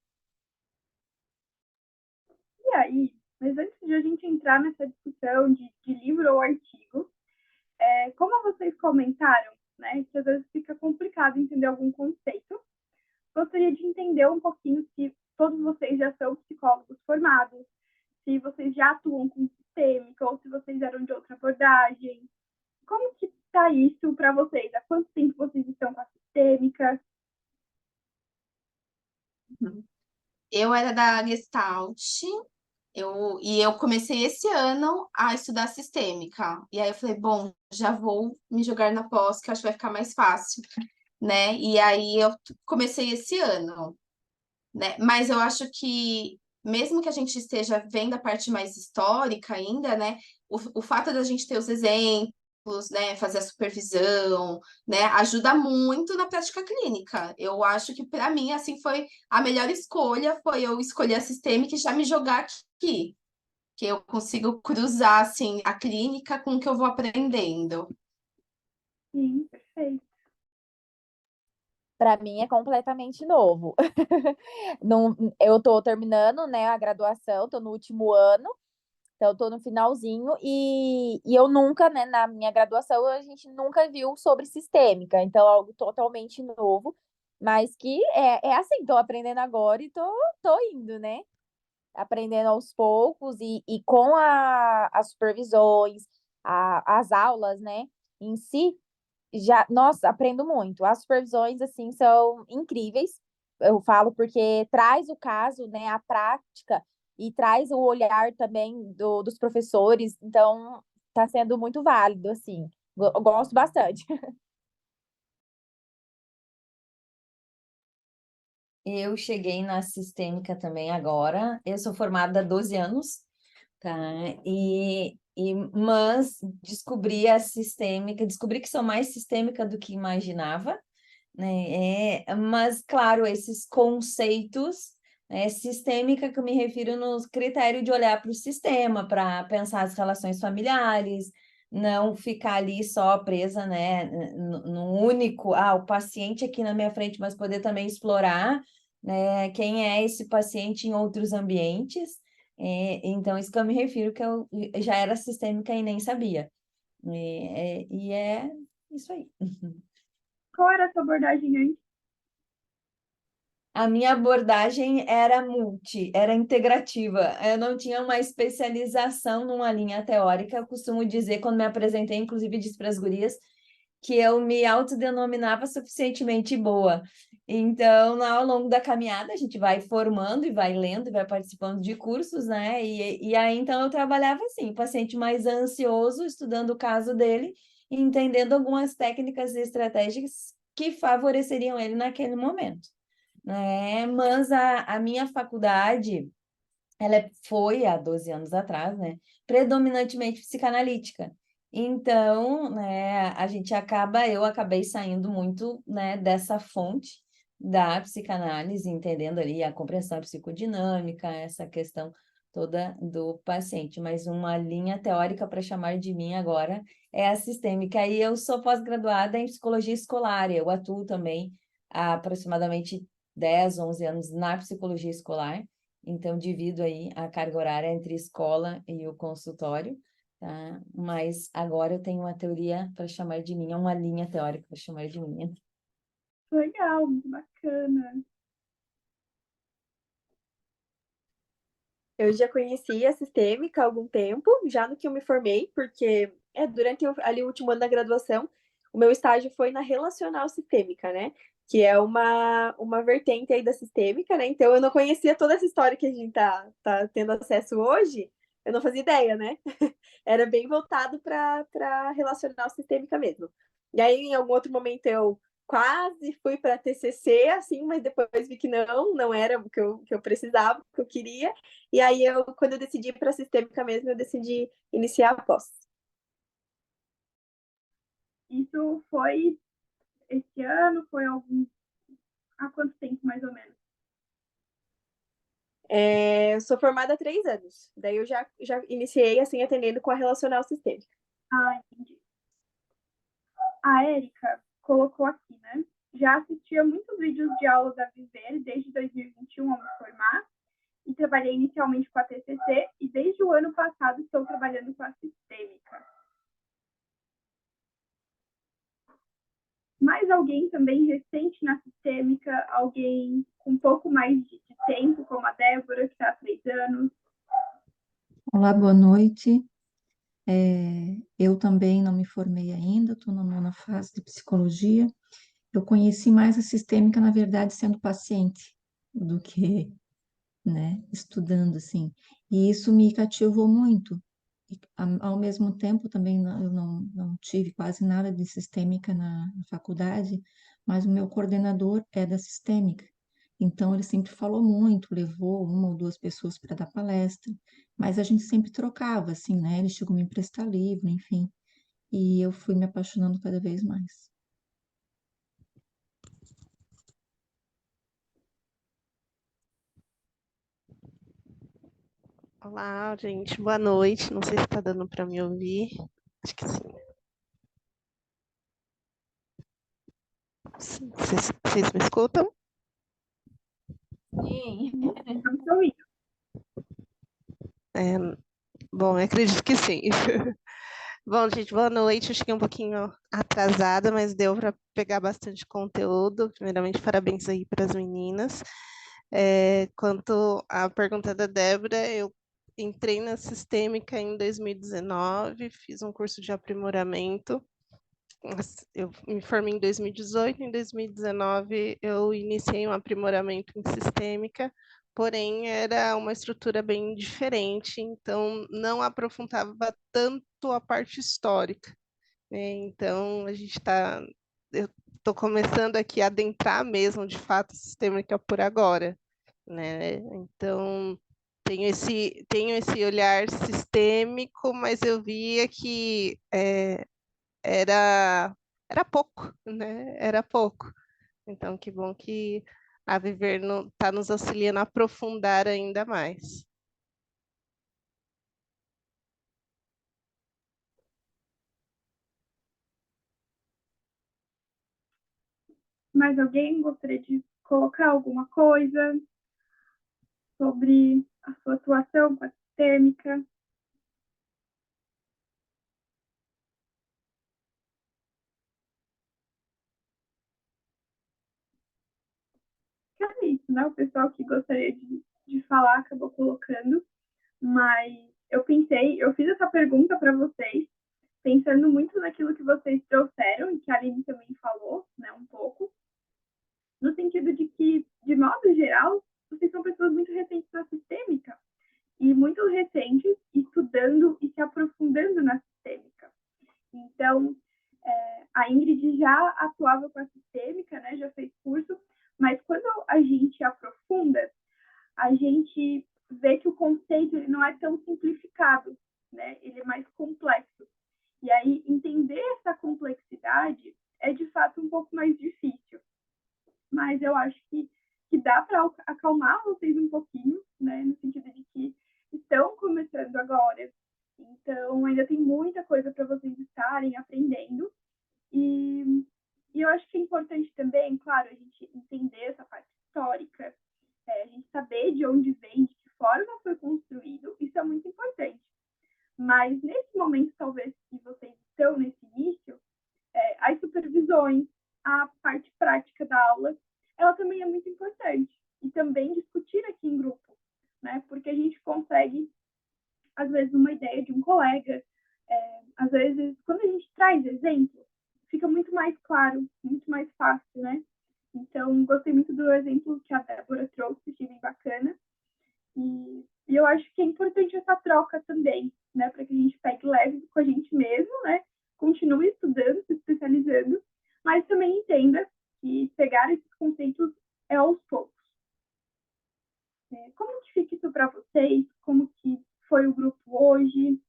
B: E aí, mas antes de a gente entrar nessa discussão de livro ou artigo, comentaram, né, que às vezes fica complicado entender algum conceito. Gostaria de entender um pouquinho se todos vocês já são psicólogos formados, se vocês já atuam com sistêmica ou se vocês eram de outra abordagem. Como que está isso para vocês? Há quanto tempo vocês estão com a sistêmica?
A: Eu era da Gestalt, e eu comecei esse ano a estudar sistêmica. E aí eu falei, bom, já vou me jogar na pós, que eu acho que vai ficar mais fácil, né? E aí eu comecei esse ano, né? Mas eu acho que, mesmo que a gente esteja vendo a parte mais histórica ainda, né? O fato da gente ter os exemplos, né? Fazer a supervisão, né? Ajuda muito na prática clínica. Eu acho que, para mim, assim, foi a melhor escolha, foi eu escolher a sistêmica e já me jogar aqui. Que eu consigo cruzar, assim, a clínica com o que eu vou aprendendo.
B: Sim, perfeito.
D: Para mim é completamente novo. Não, eu estou terminando, né, a graduação, estou no último ano, então estou no finalzinho e eu nunca, né, na minha graduação, a gente nunca viu sobre sistêmica, então é algo totalmente novo, mas que é assim, estou aprendendo agora e tô indo, né? Aprendendo aos poucos e com as supervisões, as aulas, né, em si, já, nossa, aprendo muito. As supervisões, assim, são incríveis. Eu falo porque traz o caso, né, a prática e traz o olhar também dos professores. Então, está sendo muito válido, assim. Eu gosto bastante.
E: Eu cheguei na sistêmica também agora. Eu sou formada há 12 anos, tá? Mas descobri a sistêmica, descobri que sou mais sistêmica do que imaginava, né? Mas, claro, esses conceitos, sistêmica que eu me refiro no critério de olhar para o sistema, para pensar as relações familiares, não ficar ali só presa, né, no único, o paciente aqui na minha frente, mas poder também explorar, né, quem é esse paciente em outros ambientes. Então, isso que eu me refiro, que eu já era sistêmica e nem sabia. E é isso aí.
B: Qual era a sua abordagem antes?
E: A minha abordagem era era integrativa. Eu não tinha uma especialização numa linha teórica. Eu costumo dizer, quando me apresentei, inclusive disse para as gurias, que eu me autodenominava suficientemente boa. Então, ao longo da caminhada, a gente vai formando e vai lendo e vai participando de cursos, né? E aí, então, eu trabalhava assim, o paciente mais ansioso, estudando o caso dele e entendendo algumas técnicas e estratégias que favoreceriam ele naquele momento, né? Mas a minha faculdade, ela foi há 12 anos atrás, né? Predominantemente psicanalítica. Então, né, eu acabei saindo muito, né, dessa fonte da psicanálise, entendendo ali a compreensão psicodinâmica, essa questão toda do paciente. Mas uma linha teórica para chamar de mim agora é a sistêmica. E eu sou pós-graduada em psicologia escolar, eu atuo também há aproximadamente 10, 11 anos na psicologia escolar. Então, divido aí a carga horária entre escola e o consultório, tá? Mas agora eu tenho uma teoria para chamar de minha, uma linha teórica para chamar de minha.
B: Legal, muito bacana.
C: Eu já conhecia a sistêmica há algum tempo, já no que eu me formei, porque durante ali o último ano da graduação, o meu estágio foi na relacional sistêmica, né? Que é uma vertente aí da sistêmica, né? Então eu não conhecia toda essa história que a gente tá tendo acesso hoje, eu não fazia ideia, né? Era bem voltado para relacional sistêmica mesmo. E aí, em algum outro momento, eu quase fui para TCC, assim, mas depois vi que não era o que eu precisava, o que eu queria. E aí, quando eu decidi ir para sistêmica mesmo, eu decidi iniciar a pós.
B: Isso foi esse ano? Foi algum... Há quanto tempo, mais ou menos?
C: Eu sou formada há 3 anos. Daí eu já iniciei, assim, atendendo com a relacional sistêmica.
B: Ah, entendi. A Érica colocou aqui, né? Já assistia muitos vídeos de aula da Viver desde 2021 ao me formar e trabalhei inicialmente com a TCC e desde o ano passado estou trabalhando com a sistêmica. mais alguém também recente na sistêmica, alguém com um pouco mais de tempo, como a Débora, que está há 3 anos.
F: Olá, boa noite. Eu também não me formei ainda, estou na 9ª fase de psicologia. Eu conheci mais a sistêmica, na verdade, sendo paciente do que, né, estudando, assim. E isso me cativou muito. E, ao mesmo tempo, também eu não tive quase nada de sistêmica na faculdade, mas o meu coordenador é da sistêmica. Então, ele sempre falou muito, levou 1 ou 2 pessoas para dar palestra, mas a gente sempre trocava, assim, né? Ele chegou a me emprestar livro, enfim. E eu fui me apaixonando cada vez mais.
G: Olá, gente, boa noite. Não sei se está dando para me ouvir. Acho que sim. Vocês me escutam?
E: Sim.
B: Não estou indo.
G: Bom, eu acredito que sim. Bom, gente, boa noite. Eu cheguei um pouquinho atrasada, mas deu para pegar bastante conteúdo. Primeiramente, parabéns aí para as meninas. Quanto à pergunta da Débora, eu entrei na Sistêmica em 2019, fiz um curso de aprimoramento. Eu me formei em 2018, em 2019 eu iniciei um aprimoramento em Sistêmica, porém era uma estrutura bem diferente, então não aprofundava tanto a parte histórica, né? Então eu estou começando aqui a adentrar mesmo, de fato, a Sistêmica por agora, né? Então tenho esse olhar sistêmico, mas eu via que era pouco, né? Era pouco. Então, que bom que a Viver está nos auxiliando a aprofundar ainda mais.
B: Mais alguém gostaria de colocar alguma coisa sobre a sua atuação com a sistêmica? Que é isso, né? O pessoal que gostaria de falar acabou colocando, mas eu fiz essa pergunta para vocês, pensando muito naquilo que vocês trouxeram e que a Aline também falou, né, um pouco, no sentido de que, de modo geral, vocês são pessoas muito recentes na sistêmica e muito recentes estudando e se aprofundando na sistêmica. Então, a Ingrid já atuava com a sistêmica, né, já fez curso, mas quando a gente aprofunda, a gente vê que o conceito ele não é tão simplificado, né? Ele é mais complexo. E aí, entender essa complexidade é, de fato, um pouco mais difícil. Mas eu acho que dá para acalmar vocês um pouquinho, né? No sentido de que estão começando agora. Então, ainda tem muita coisa para vocês estarem aprendendo. E eu acho que é importante também, claro, a gente entender essa parte histórica, a gente saber de onde vem, de que forma foi construído, isso é muito importante. Mas nesse momento, talvez, que vocês estão nesse início, as supervisões, a parte prática da aula, ela também é muito importante. E também discutir aqui em grupo, né? Porque a gente consegue, às vezes, uma ideia de um colega, às vezes, quando a gente traz exemplos, fica muito mais claro, muito mais fácil, né? Então, gostei muito do exemplo que a Débora trouxe, achei bem bacana. E eu acho que é importante essa troca também, né? Para que a gente pegue leve com a gente mesmo, né? Continue estudando, se especializando, mas também entenda que pegar esses conceitos é aos poucos. Como que fica isso para vocês? Como que foi o grupo hoje?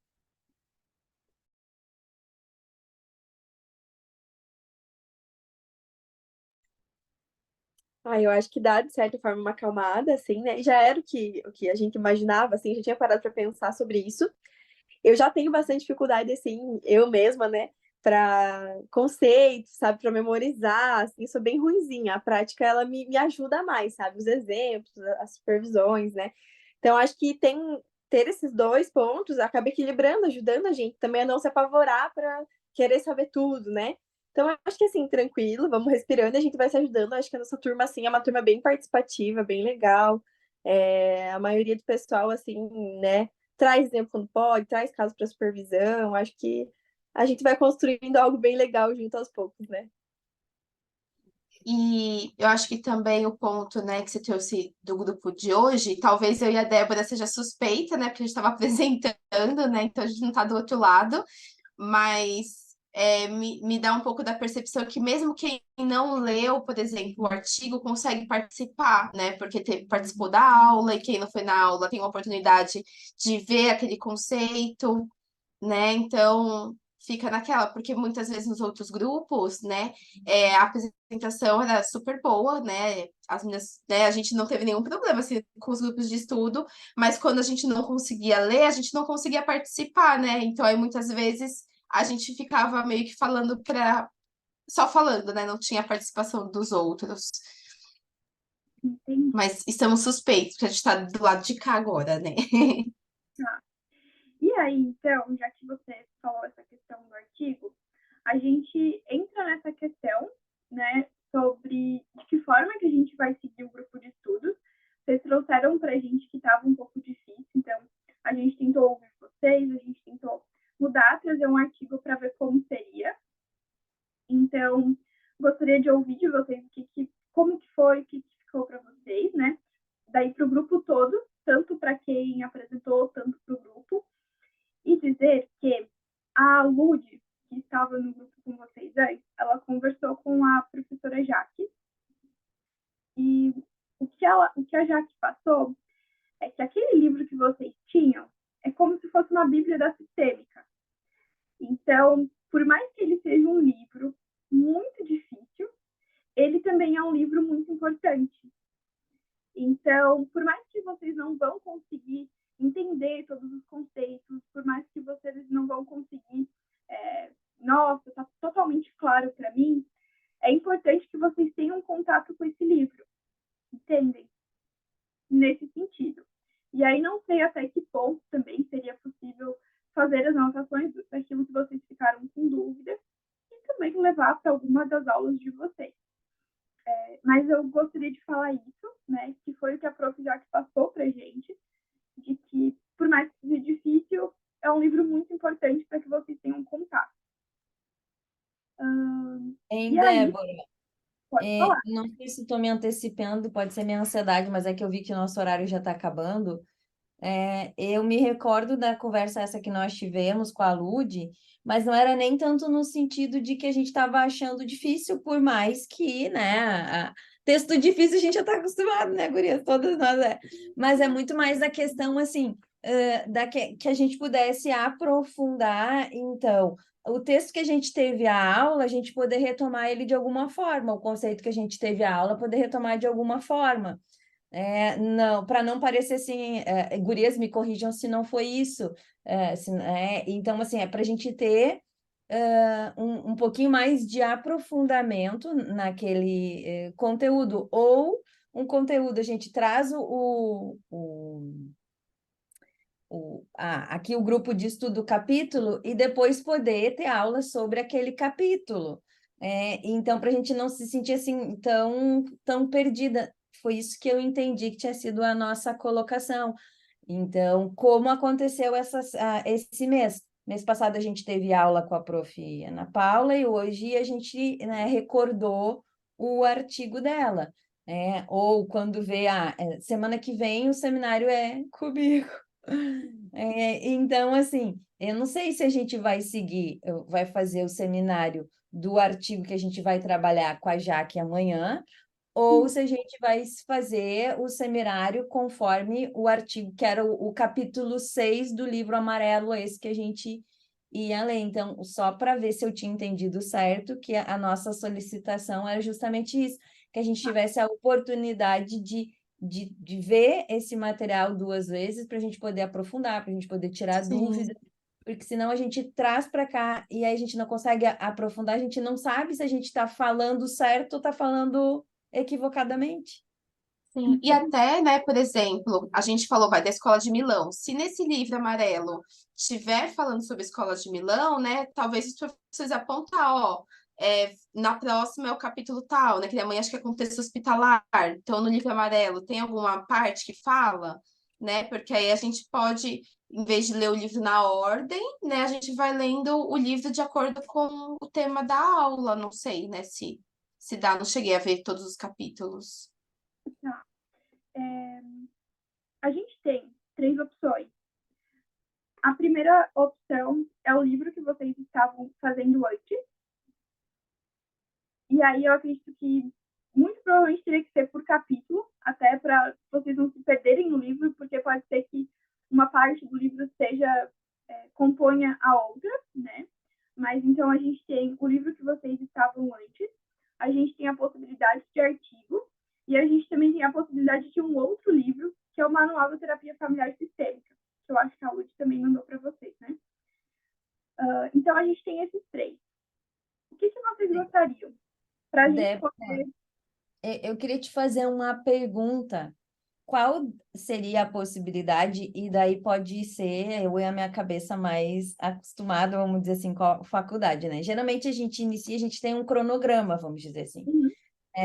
C: Eu acho que dá, de certa forma, uma acalmada, assim, né? Já era o que a gente imaginava, assim, já tinha parado para pensar sobre isso. Eu já tenho bastante dificuldade, assim, eu mesma, né? Para conceitos, sabe? Para memorizar, assim, sou bem ruinzinha. A prática, ela me ajuda mais, sabe? Os exemplos, as supervisões, né? Então, acho que ter esses 2 pontos acaba equilibrando, ajudando a gente também a não se apavorar para querer saber tudo, né? Então, eu acho que assim, tranquilo, vamos respirando e a gente vai se ajudando. Eu acho que a nossa turma, assim, é uma turma bem participativa, bem legal. A maioria do pessoal, assim, né, traz exemplo quando pode, traz caso para supervisão. Acho que a gente vai construindo algo bem legal junto aos poucos, né?
A: E eu acho que também o ponto, né, que você trouxe do grupo de hoje, talvez eu e a Débora seja suspeita, né, porque a gente estava apresentando, né, então a gente não está do outro lado, mas me dá um pouco da percepção que mesmo quem não leu, por exemplo, o artigo, consegue participar, né, porque participou da aula e quem não foi na aula tem a oportunidade de ver aquele conceito, né? Então fica naquela, porque muitas vezes nos outros grupos, né, a apresentação era super boa, né? As meninas, né, a gente não teve nenhum problema assim, com os grupos de estudo, mas quando a gente não conseguia ler, a gente não conseguia participar, né? Então aí muitas vezes a gente ficava meio que falando para só falando, né? Não tinha participação dos outros.
B: Entendi.
A: Mas estamos suspeitos, porque a gente está do lado de cá agora, né?
B: Tá. E aí, então, já que você falou essa questão do artigo, a gente entra nessa questão, né, sobre de que forma que a gente vai seguir o grupo de estudos. Vocês trouxeram para a gente que estava um pouco difícil, então a gente tentou ouvir vocês, a gente tentou mudar, trazer um artigo para ver como seria. Então, gostaria de ouvir de vocês como que foi, o que ficou para vocês, né? Daí para o grupo todo, tanto para quem apresentou, tanto para o grupo. E dizer que a Lud, que estava no grupo com vocês antes, ela conversou com a professora Jaque. E o que a Jaque passou é que aquele livro que vocês tinham é como se fosse uma Bíblia da Sistêmica. Então, por mais que ele seja um livro muito difícil, ele também é um livro muito importante. Então, por mais que vocês não vão conseguir entender todos os conceitos, por mais que vocês não vão conseguir, nossa, está totalmente claro para mim, é importante que vocês tenham contato com esse livro, entendem? Nesse sentido. E aí não sei até que ponto também seria possível fazer as anotações daquilo que vocês ficaram com dúvida e também levar para alguma das aulas de vocês. Mas eu gostaria de falar isso, né, que foi o que a Prof. Jaque passou para a gente, de que, por mais que seja difícil, é um livro muito importante para que vocês tenham contato.
E: Hein,
B: E aí,
E: Débora?
B: pode falar.
E: Não sei se estou me antecipando, pode ser minha ansiedade, mas é que eu vi que o nosso horário já está acabando. Eu me recordo da conversa essa que nós tivemos com a Lud, mas não era nem tanto no sentido de que a gente estava achando difícil, por mais que, né, texto difícil a gente já está acostumado, né, gurias? Todas nós Mas é muito mais a questão, assim, que a gente pudesse aprofundar, então, o texto que a gente teve a aula, a gente poder retomar ele de alguma forma, o conceito que a gente teve a aula, poder retomar de alguma forma. Não, para não parecer assim, gurias, me corrijam se não foi isso. Então, assim, é para a gente ter um pouquinho mais de aprofundamento naquele conteúdo, ou um conteúdo, a gente traz aqui o grupo de estudo capítulo e depois poder ter aula sobre aquele capítulo. Então, para a gente não se sentir assim tão perdida. Foi isso que eu entendi que tinha sido a nossa colocação. Então, como aconteceu esse mês? Mês passado a gente teve aula com a prof. Ana Paula e hoje a gente, né, recordou o artigo dela. Ou quando vê, semana que vem o seminário é comigo. Então, assim, eu não sei se a gente vai fazer o seminário do artigo que a gente vai trabalhar com a Jaque amanhã, ou se a gente vai fazer o seminário conforme o artigo, que era o capítulo 6 do livro amarelo, esse que a gente ia ler. Então, só para ver se eu tinha entendido certo, que a nossa solicitação era justamente isso, que a gente tivesse a oportunidade de ver esse material 2 vezes para a gente poder aprofundar, para a gente poder tirar
A: Sim.
E: dúvidas, porque senão a gente traz para cá e aí a gente não consegue aprofundar, a gente não sabe se a gente está falando certo ou está falando equivocadamente.
A: Sim. E até, né, por exemplo, a gente falou, vai, da Escola de Milão. Se nesse livro amarelo estiver falando sobre a Escola de Milão, né, talvez os professores apontar, ó, na próxima é o capítulo tal, né? Que amanhã acho que é contexto hospitalar. Então, no livro amarelo, tem alguma parte que fala, né? Porque aí a gente pode, em vez de ler o livro na ordem, né? A gente vai lendo o livro de acordo com o tema da aula. Não sei, né? Se dá, não cheguei a ver todos os capítulos.
B: Tá. A gente tem 3 opções. A primeira opção é o livro que vocês estavam fazendo antes. E aí eu acredito que muito provavelmente teria que ser por capítulo, até para vocês não se perderem no livro, porque pode ser que uma parte do livro componha a outra, né? Mas então a gente tem o livro que vocês estavam antes, a gente tem a possibilidade de artigo, e a gente também tem a possibilidade de um outro livro, que é o Manual da Terapia Familiar Sistêmica, que eu acho que a Lud também mandou para vocês, né? Então a gente tem esses 3. O que vocês gostariam? Para a gente
E: Débora,
B: poder...
E: eu queria te fazer uma pergunta. Qual seria a possibilidade, e daí pode ser eu e a minha cabeça mais acostumada, vamos dizer assim, com a faculdade, né? Geralmente a gente inicia, a gente tem um cronograma, vamos dizer assim.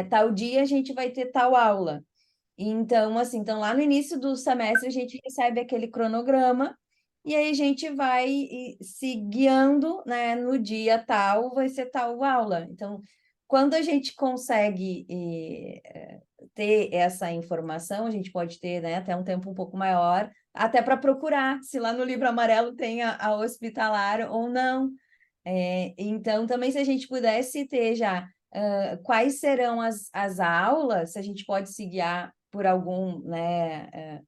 E: Tal dia a gente vai ter tal aula. Então, assim, então lá no início do semestre a gente recebe aquele cronograma e aí a gente vai se guiando, né? No dia tal vai ser tal aula. Então, quando a gente consegue ter essa informação, a gente pode ter, né, até um tempo um pouco maior, até para procurar se lá no livro amarelo tem a hospitalar ou não. Então, também se a gente pudesse ter já quais serão as aulas, se a gente pode se guiar por algum, né,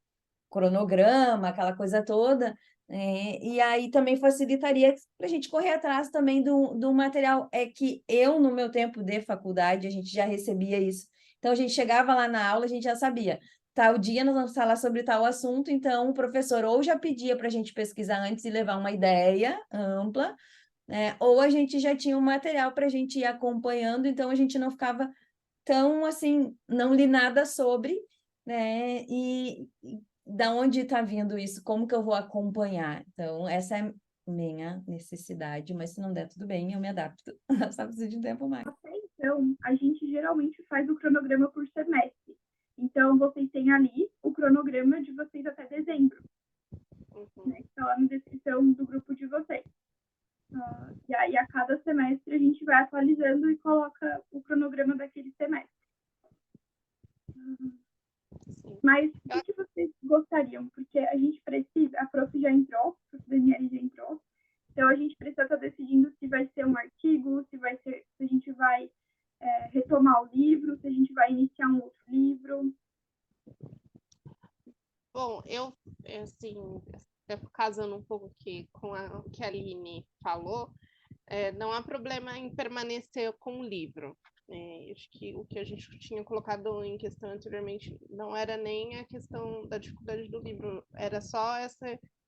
E: cronograma, aquela coisa toda, e aí também facilitaria para a gente correr atrás também do material. É que eu, no meu tempo de faculdade, a gente já recebia isso. Então, a gente chegava lá na aula, a gente já sabia. Tal dia nós vamos falar sobre tal assunto, então o professor ou já pedia para a gente pesquisar antes e levar uma ideia ampla, ou a gente já tinha um material para a gente ir acompanhando, então a gente não ficava tão assim, não li nada sobre, né? E da onde está vindo isso? Como que eu vou acompanhar? Então, essa é minha necessidade, mas se não der tudo bem, eu me adapto. Só preciso de um tempo mais.
B: Até então, a gente geralmente faz o cronograma por semestre. Então, vocês têm ali o cronograma de vocês até dezembro, né? Que está lá na descrição do grupo de vocês. E aí, a cada semestre, a gente vai atualizando e coloca o cronograma daquele semestre. Mas o que vocês gostariam? Porque a gente precisa, a prof já entrou, a prof Daniela já entrou, então a gente precisa estar decidindo se vai ser um artigo, se a gente vai retomar o livro, se a gente vai iniciar um outro livro.
G: Bom, eu, assim, casando um pouco aqui com o que a Aline falou, não há problema em permanecer com o livro. Acho que o que a gente tinha colocado em questão anteriormente não era nem a questão da dificuldade do livro, era só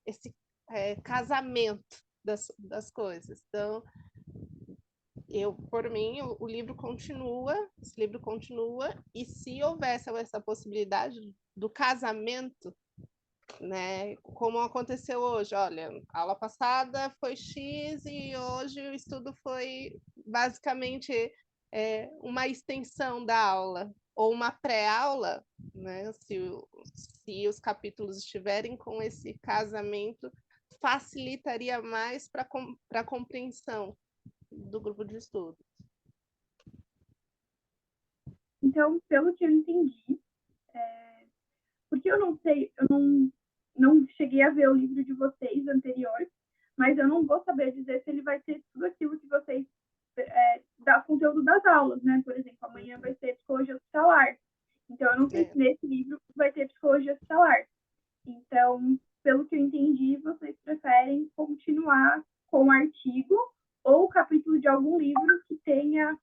G: esse casamento das coisas. Então, por mim, esse livro continua, e se houvesse essa possibilidade do casamento, né, como aconteceu hoje, olha, a aula passada foi X e hoje o estudo foi basicamente uma extensão da aula, ou uma pré-aula, né, se os capítulos estiverem com esse casamento, facilitaria mais para a compreensão do grupo de estudo.
B: Então, pelo que eu entendi, porque eu não sei, eu não cheguei a ver o livro de vocês anterior, mas eu não vou saber dizer se ele vai ter tudo aquilo que vocês dá conteúdo das aulas, né? Por exemplo, amanhã vai ser psicologia hospitalar. Então, eu não sei se nesse livro vai ter psicologia hospitalar. Então, pelo que eu entendi, vocês preferem continuar com o artigo ou o capítulo de algum livro que tenha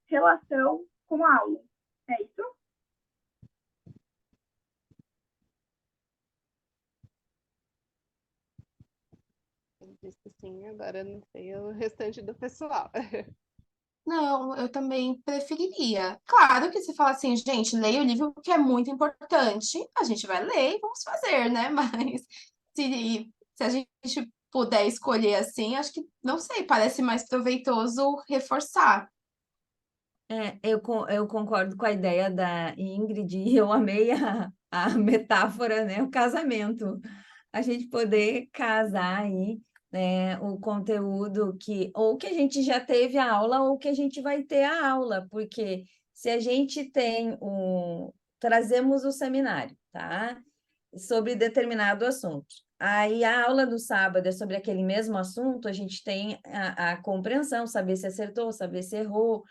B: relação com a aula. É isso?
G: Eu disse sim, agora não sei o restante do pessoal.
A: Não, eu também preferiria. Claro que você fala assim, gente, leia o livro porque é muito importante. A gente vai ler e vamos fazer, né? Mas se a gente puder escolher assim, acho que, não sei, parece mais proveitoso reforçar,
E: Eu concordo com a ideia da Ingrid e eu amei a metáfora, né? O casamento. A gente poder casar aí, né, o conteúdo que ou que a gente já teve a aula ou que a gente vai ter a aula, porque se a gente trazemos o seminário, tá? Sobre determinado assunto. Aí a aula do sábado é sobre aquele mesmo assunto, a gente tem a compreensão, saber se acertou, saber se errou.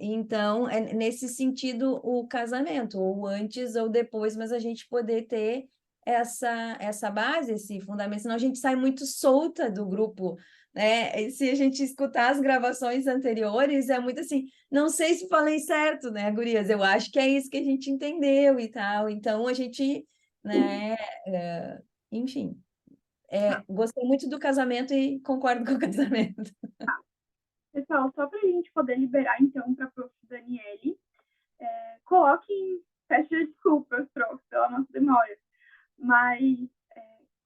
E: Então, é nesse sentido o casamento, ou antes ou depois, mas a gente poder ter essa base, esse fundamento, senão a gente sai muito solta do grupo, né? E se a gente escutar as gravações anteriores, é muito assim, não sei se falei certo, né, gurias? Eu acho que é isso que a gente entendeu e tal. Então, a gente, né, enfim, gostei muito do casamento e concordo com o casamento.
B: Pessoal, só para a gente poder liberar, então, para a prof. Daniele, coloquem teste de desculpas, prof, pela nossa demora, mas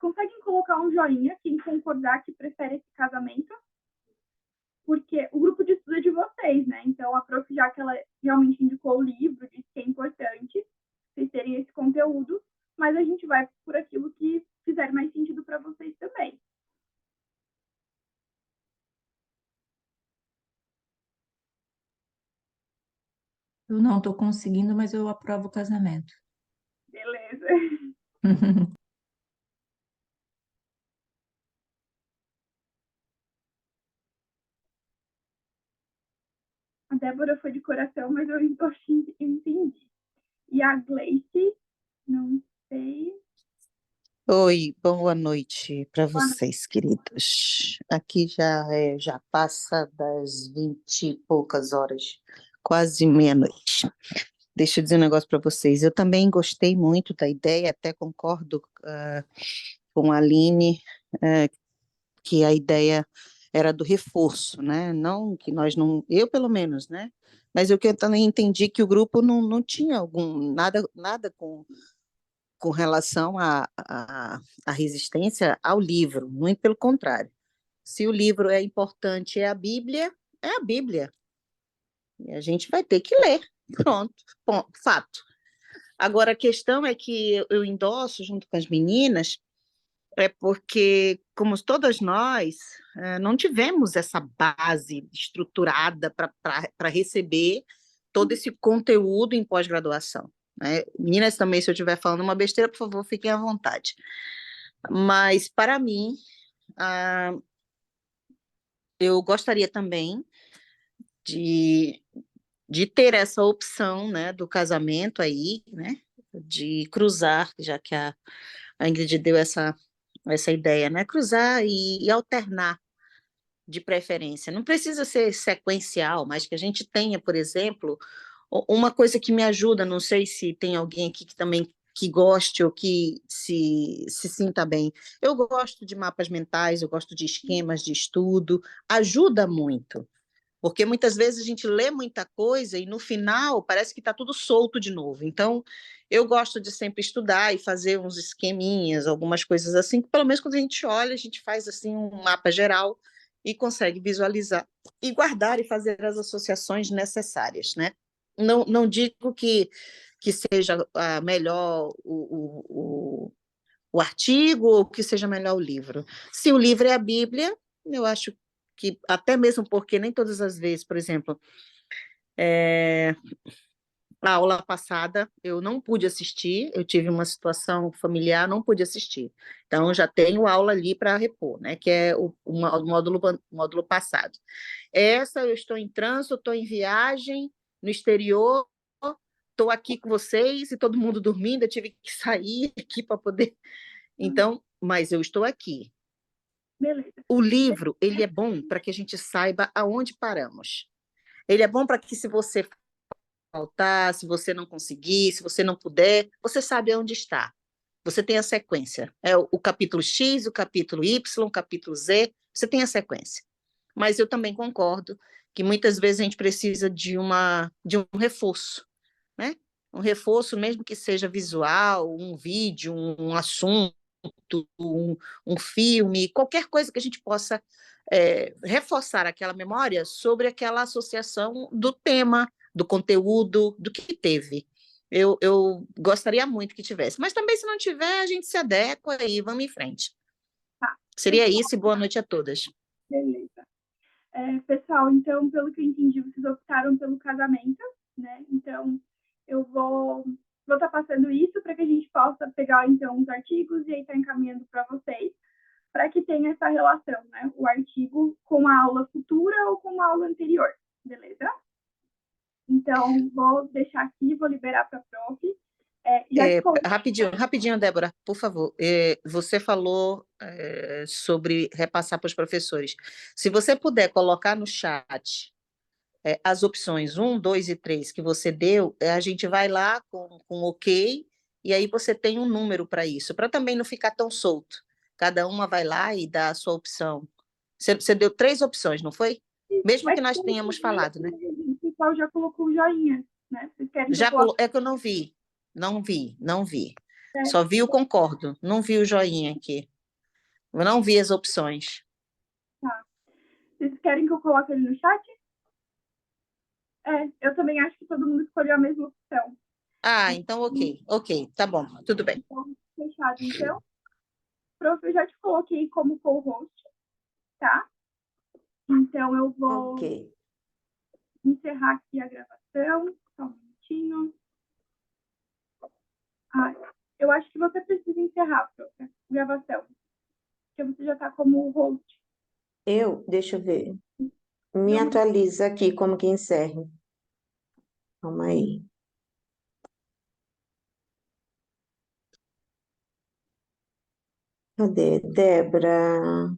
B: conseguem colocar um joinha quem concordar que prefere esse casamento? Porque o grupo de estudo é de vocês, né? Então, a prof, já que ela realmente indicou o livro, disse que é importante vocês terem esse conteúdo, mas a gente vai por aquilo que fizer mais sentido para vocês também.
F: Eu não estou conseguindo, mas eu aprovo o casamento.
B: Beleza. A Débora foi de coração, mas eu entendi. E a Gleice, não sei.
H: Oi, boa noite para vocês, queridos. Aqui já passa das 20 e poucas horas, quase meia-noite. Deixa eu dizer um negócio para vocês. Eu também gostei muito da ideia, até concordo com a Aline, que a ideia era do reforço, né? Não que nós não, eu pelo menos, né? Mas eu que eu também entendi que o grupo não tinha nada com relação à resistência ao livro, muito pelo contrário. Se o livro é importante, é a Bíblia, é a Bíblia. E a gente vai ter que ler. Pronto, fato. Agora, a questão é que eu endosso junto com as meninas, porque, como todas nós, não tivemos essa base estruturada para receber todo esse conteúdo em pós-graduação. Né? Meninas, também, se eu estiver falando uma besteira, por favor, fiquem à vontade. Mas, para mim, eu gostaria também de ter essa opção, né, do casamento aí, né, de cruzar, já que a Ingrid deu essa ideia, né, cruzar e alternar de preferência. Não precisa ser sequencial, mas que a gente tenha, por exemplo, uma coisa que me ajuda, não sei se tem alguém aqui que também que goste ou que se sinta bem. Eu gosto de mapas mentais, eu gosto de esquemas de estudo, ajuda muito, porque muitas vezes a gente lê muita coisa e no final parece que está tudo solto de novo. Então, eu gosto de sempre estudar e fazer uns esqueminhas, algumas coisas assim, que pelo menos quando a gente olha, a gente faz assim um mapa geral e consegue visualizar e guardar e fazer as associações necessárias, né? Não digo que seja melhor o artigo ou que seja melhor o livro. Se o livro é a Bíblia, eu acho que, até mesmo porque nem todas as vezes, por exemplo, a aula passada eu não pude assistir, eu tive uma situação familiar, não pude assistir. Então, já tenho aula ali para repor, né? Que é o módulo passado. Essa eu estou em trânsito, estou em viagem, no exterior, estou aqui com vocês e todo mundo dormindo, eu tive que sair aqui para poder... Então, mas eu estou aqui.
B: Beleza.
H: O livro, ele é bom para que a gente saiba aonde paramos. Ele é bom para que, se você faltar, se você não conseguir, se você não puder, você sabe onde está. Você tem a sequência. É o capítulo X, o capítulo Y, o capítulo Z, você tem a sequência. Mas eu também concordo que muitas vezes a gente precisa de um reforço, né? Um reforço, mesmo que seja visual, um vídeo, um assunto, um filme, qualquer coisa que a gente possa reforçar aquela memória sobre aquela associação do tema, do conteúdo, do que teve. Eu gostaria muito que tivesse, mas também, se não tiver, a gente se adequa e vamos em frente.
B: Tá,
H: Seria isso, e boa noite a todas.
B: beleza. Pessoal, então, pelo que eu entendi, vocês optaram pelo casamento, né? Então, eu vou estar passando isso para que a gente possa pegar, então, os artigos e aí estar encaminhando para vocês, para que tenha essa relação, né? O artigo com a aula futura ou com a aula anterior, beleza? Então, vou deixar aqui, vou liberar para a prof.
H: Rapidinho, Débora, por favor. Você falou sobre repassar para os professores. Se você puder colocar no chat as opções 1, 2 e 3 que você deu, a gente vai lá com OK, e aí você tem um número para isso, para também não ficar tão solto. Cada uma vai lá e dá a sua opção. Você deu 3 opções, não foi? Mesmo que nós tenhamos falado, né?
B: O pessoal já colocou o joinha, né? Vocês querem que eu coloque?
H: É que eu não vi. Não vi. Só vi o concordo, não vi o joinha aqui. Eu não vi as opções.
B: Tá. Vocês querem que eu coloque ele no chat? Eu também acho que todo mundo escolheu a mesma opção.
H: Então ok, tá bom, tudo bem.
B: Então, fechado, então. Prof, eu já te coloquei como co-host, tá? Então, eu vou encerrar aqui a gravação. Só um minutinho. Eu acho que você precisa encerrar, prof, a gravação. Porque você já está como host.
I: Deixa eu ver. Me atualiza aqui como que encerra. Calma aí. Cadê? Débora,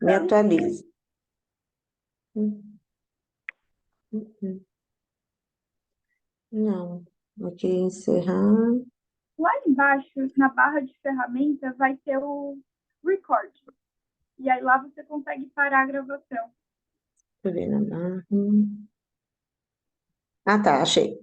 I: me atualiza. Não. Aqui encerrar.
B: Lá embaixo, na barra de ferramenta, vai ter o record. E aí lá você consegue parar a gravação.
I: Deixa eu ver na barra. Tá, achei.